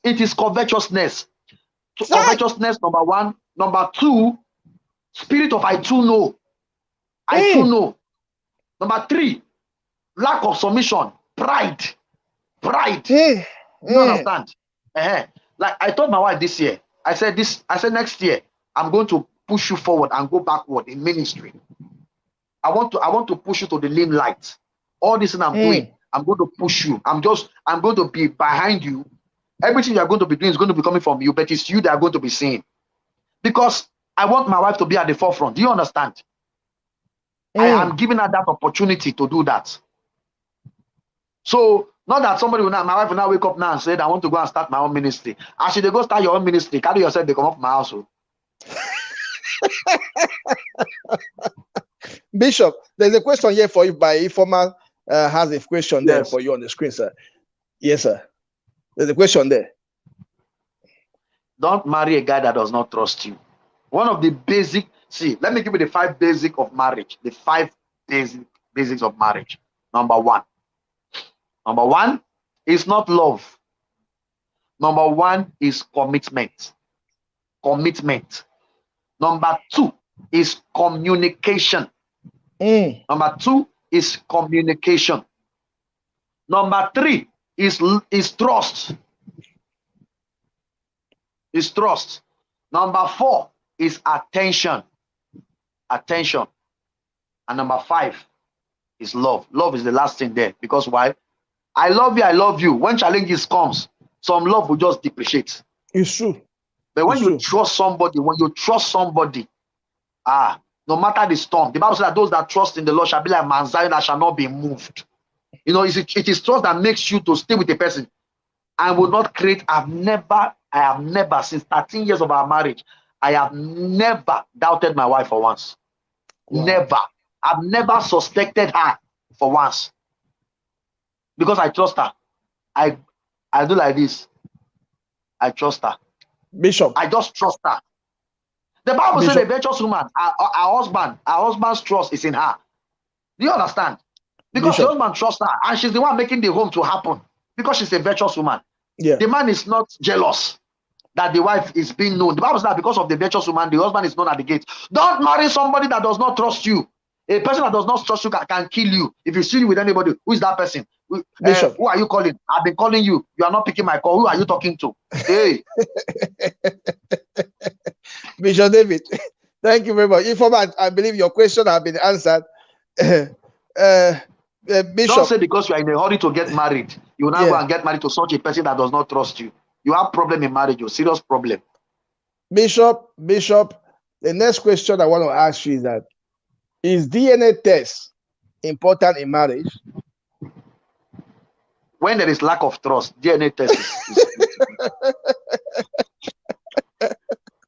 it is covetousness. So covetousness, number one. Number two, spirit of I too know. I too know. Number three, lack of submission, pride. You understand? Like I told my wife this year, I said next year I'm going to push you forward and go backward in ministry. I want to push you to the limelight. All this thing I'm doing, I'm going to push you. I'm going to be behind you. Everything you're going to be doing is going to be coming from you, but it's you that are going to be seeing. Because I want my wife to be at the forefront. Do you understand? I am giving her that opportunity to do that. So, not that my wife will now wake up now and say, I want to go and start my own ministry. As you go start your own ministry, carry yourself, they come up from my house. Bishop, there's a question here for you by Informal. Has a question there for you on the screen, sir. Yes, sir. There's a question there. Don't marry a guy that does not trust you. One of the basic, let me give you the 5 basics of marriage. The 5 basics of marriage. Number one is not love. Number one is commitment. Number 2 is communication. Number 2 is communication. Number 3 is trust. Number 4 is attention. And number 5 is love. Love is the last thing there. Because why? I love you. When challenges comes, some love will just depreciate. It's true. But when you trust somebody, no matter the storm, the Bible says that those that trust in the Lord shall be like Mount Zion that shall not be moved. You know, it is trust that makes you to stay with a person and will not create. I have never, since 13 years of our marriage, I have never doubted my wife for once. Wow. Never. I've never suspected her for once. Because I trust her. I do like this. I trust her. Bishop. I just trust her. The Bible says a virtuous woman, her husband's trust is in her. Do you understand? Because the husband trusts her, and she's the one making the home to happen. Because she's a virtuous woman. Yeah. The man is not jealous that the wife is being known. The Bible says that because of the virtuous woman, the husband is known at the gate. Don't marry somebody that does not trust you. A person that does not trust you can kill you. If you see you with anybody, who is that person? Who are you calling? I've been calling you. You are not picking my call. Who are you talking to? Hey. Bishop David, thank you very much. Informer, I believe your question has been answered. Don't Bishop. say because you are in a hurry to get married, you will now go and get married to such a person that does not trust you. You have problem in marriage, a serious problem. Bishop, the next question I want to ask you is that, is DNA test important in marriage? When there is lack of trust, DNA test is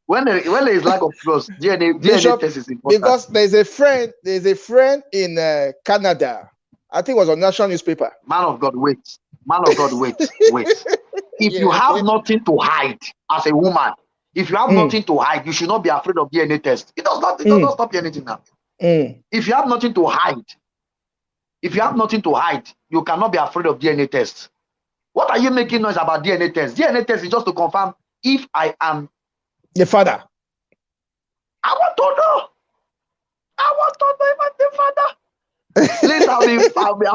when there is lack of trust, DNA test is important. Because there's a friend in Canada. I think it was on national newspaper. Man of God, wait. If you have nothing to hide as a woman, if you have nothing to hide, you should not be afraid of DNA test. It does not stop you anything now. If you have nothing to hide, you cannot be afraid of DNA test. What are you making noise about DNA test? DNA test is just to confirm if I am the father. I want to know if I'm the father. Please, I'll be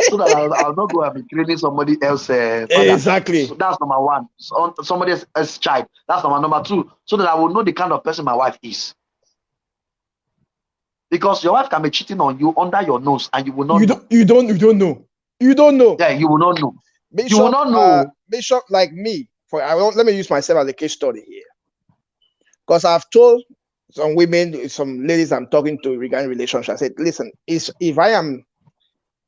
so that I'll not go and be training somebody else. Exactly. So that's number one. Somebody else's child. That's number two. So that I will know the kind of person my wife is. Because your wife can be cheating on you under your nose, and you will not know. You don't know. You don't know. Yeah, you will not know. Bishop, you will not know. Bishop, like me, let me use myself as a case study here. Because I've told some women, some ladies I'm talking to regarding relationships, I said, listen, if I am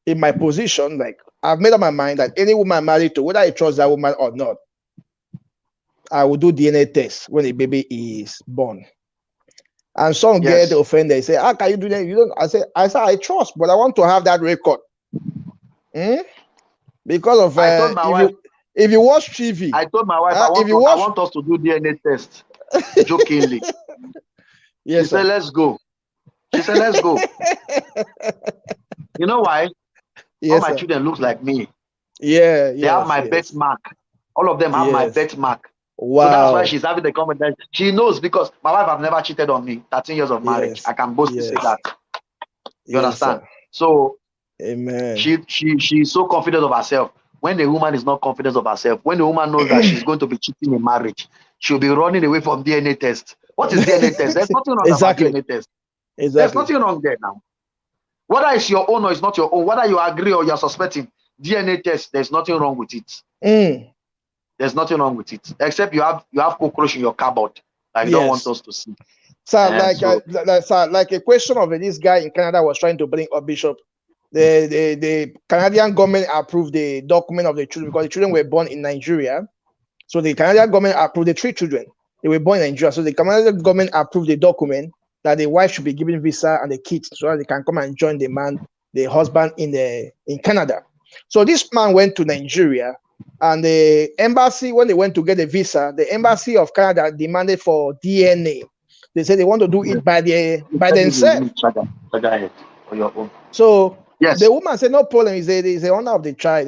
in my position, like I've made up my mind that any woman I'm married to, whether I trust that woman or not, I will do DNA test when the baby is born. And some get offended. They say, how can you do that? You don't. I say, I trust, but I want to have that record. Because of I told my wife, if you watch TV, I told my wife, I want us to do DNA test. Jokingly. Yes, she said, let's go. You know why? Yes, all my children look like me. Yeah, they have my birthmark. All of them have my birthmark. Wow. So that's why she's having the confidence. She knows because my wife have never cheated on me. 13 years of marriage. I can boastfully say that. You understand? Sir. So amen. She's so confident of herself. When the woman is not confident of herself, when the woman knows that she's going to be cheating in marriage, she'll be running away from DNA test. What is DNA test? There's nothing wrong about DNA test. There's nothing wrong there now. Whether it's your own or it's not your own, whether you agree or you're suspecting, DNA test, there's nothing wrong with it. There's nothing wrong with it. Except you have cockroach in your cupboard that you don't want us to see. Sir, like a question of this guy in Canada was trying to bring up, Bishop. The Canadian government approved the document of the children because the children were born in Nigeria. So the Canadian government approved the 3 children. They were born in Nigeria. So the Canadian government approved the document that the wife should be given visa and the kids so that they can come and join the husband in Canada. So this man went to Nigeria, and the embassy, when they went to get the visa, the embassy of Canada demanded for DNA. They said they want to do it by themselves. So the woman said, no problem. He's the owner of the child.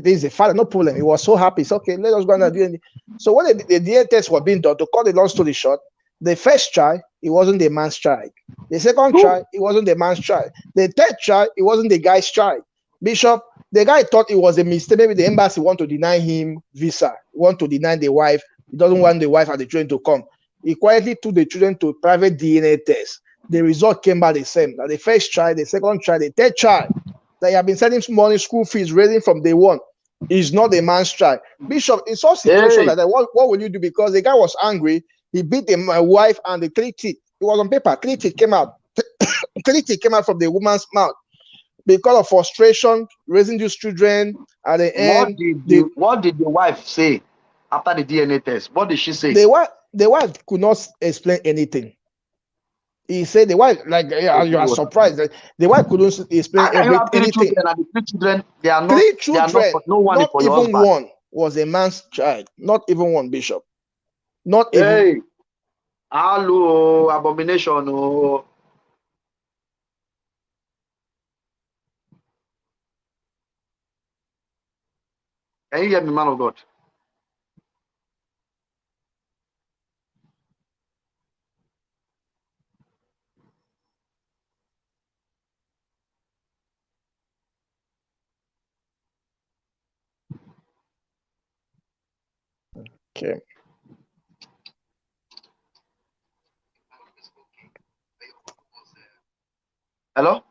He's the father, no problem. He was so happy. It's okay, let us go and do it. So when the DNA test was being done, to cut the long story short, the first child, it wasn't the man's child. The second child, it wasn't the man's child. The third child, it wasn't the guy's child. Bishop, the guy thought it was a mistake. Maybe the embassy want to deny him visa, want to deny the wife. He doesn't want the wife and the children to come. He quietly took the children to private DNA test. The result came back the same. Now the first child, the second child, the third child that you have been sending money, school fees, raising from day one, is not the man's child. Bishop, in such situation like that, what will you do? Because the guy was angry. He beat my wife and the 3 teeth. It was on paper. 3 teeth came out. 3 teeth came out from the woman's mouth because of frustration, raising these children. At the end, what did the wife say after the DNA test? What did she say? The wife could not explain anything. He said the wife, like you are surprised that the wife couldn't explain anything. Children, and the 3 children, they are not. 3 children, they are not, no one not for even one was a man's child. Not even one, Bishop. Not even. Hey, hello, abomination. Oh. Can you hear me, man of God? Okay. Hello?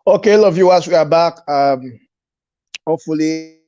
Okay, hello viewers, we are back. Hopefully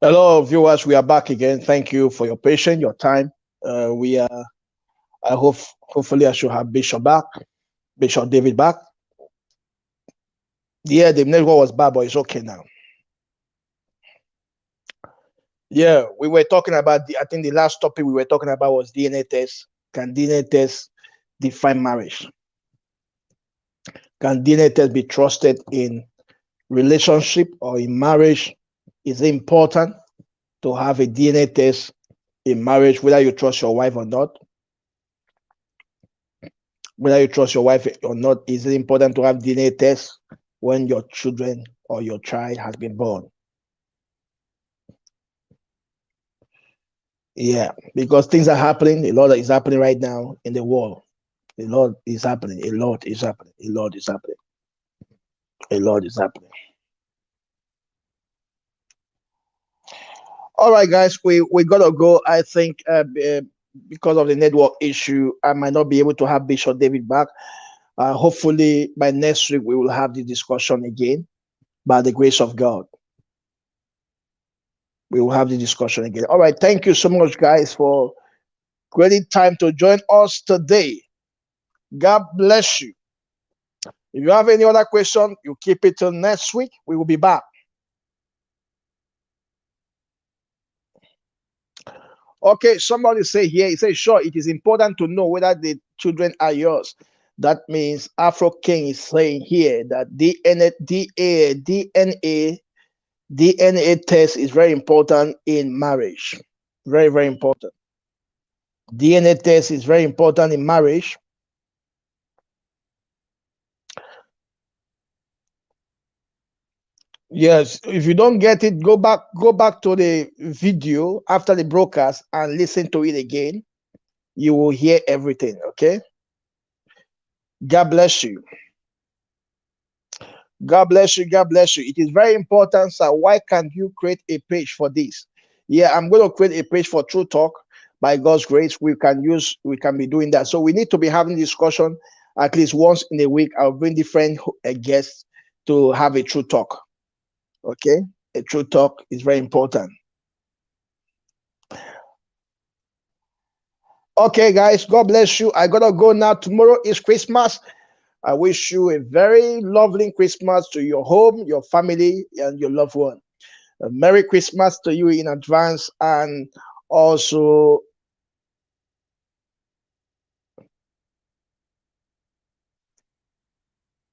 hello viewers, we are back again. Thank you for your patience, your time. We are I hope hopefully I should have Bishop back, Bishop David back. Yeah, the network was bad, but it's okay now. Yeah, we were talking about I think the last topic we were talking about was DNA test. Can DNA test define marriage? Can DNA test be trusted in relationship or in marriage? Is it important to have a DNA test in marriage, whether you trust your wife or not? Whether you trust your wife or not, is it important to have DNA tests when your children or your child has been born? Yeah, because things are happening. A lot is happening right now in the world. A lot is happening. A lot is happening. A lot is happening. A lot is happening. All right, guys, we gotta go. I think because of the network issue, I might not be able to have Bishop David back. Hopefully, by next week we will have the discussion again. By the grace of God, we will have the discussion again. All right, thank you so much, guys, for creating time to join us today. God bless you. If you have any other question, you keep it till next week. We will be back. Okay, somebody say here, he says, sure, it is important to know whether the children are yours. That means Afro King is saying here that DNA test is very important in marriage. Very, very important. DNA test is very important in marriage. Yes, if you don't get it, go back to the video after the broadcast and listen to it again. You will hear everything, okay? God bless you. God bless you. God bless you. It is very important, sir. Why can't you create a page for this? Yeah, I'm going to create a page for True Talk. By God's grace, we can be doing that. So we need to be having discussion at least once in a week. I'll bring different guests to have a True Talk. Okay, a True Talk is very important. Okay, guys, God bless you. I gotta go now. Tomorrow is Christmas. I wish you a very lovely Christmas to your home, your family, and your loved one. A Merry Christmas to you in advance, and also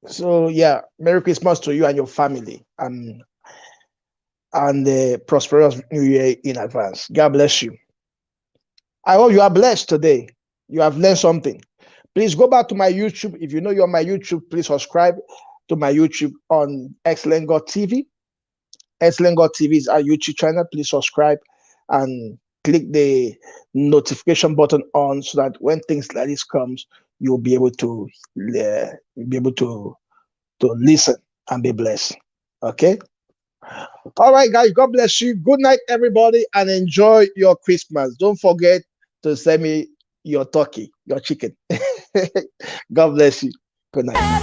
so yeah, Merry Christmas to you and your family, and a prosperous New Year in advance. God bless you. I hope you are blessed today. You have learned something. Please go back to my YouTube. If you know you're on my YouTube, please subscribe to my YouTube on Excellent God TV. Excellent God TV is our YouTube channel. Please subscribe and click the notification button on so that when things like this comes, you'll be able to listen and be blessed. Okay. All right, guys. God bless you. Good night, everybody, and enjoy your Christmas. Don't forget to send me your turkey, your chicken. God bless you. Good night.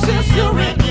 since you're in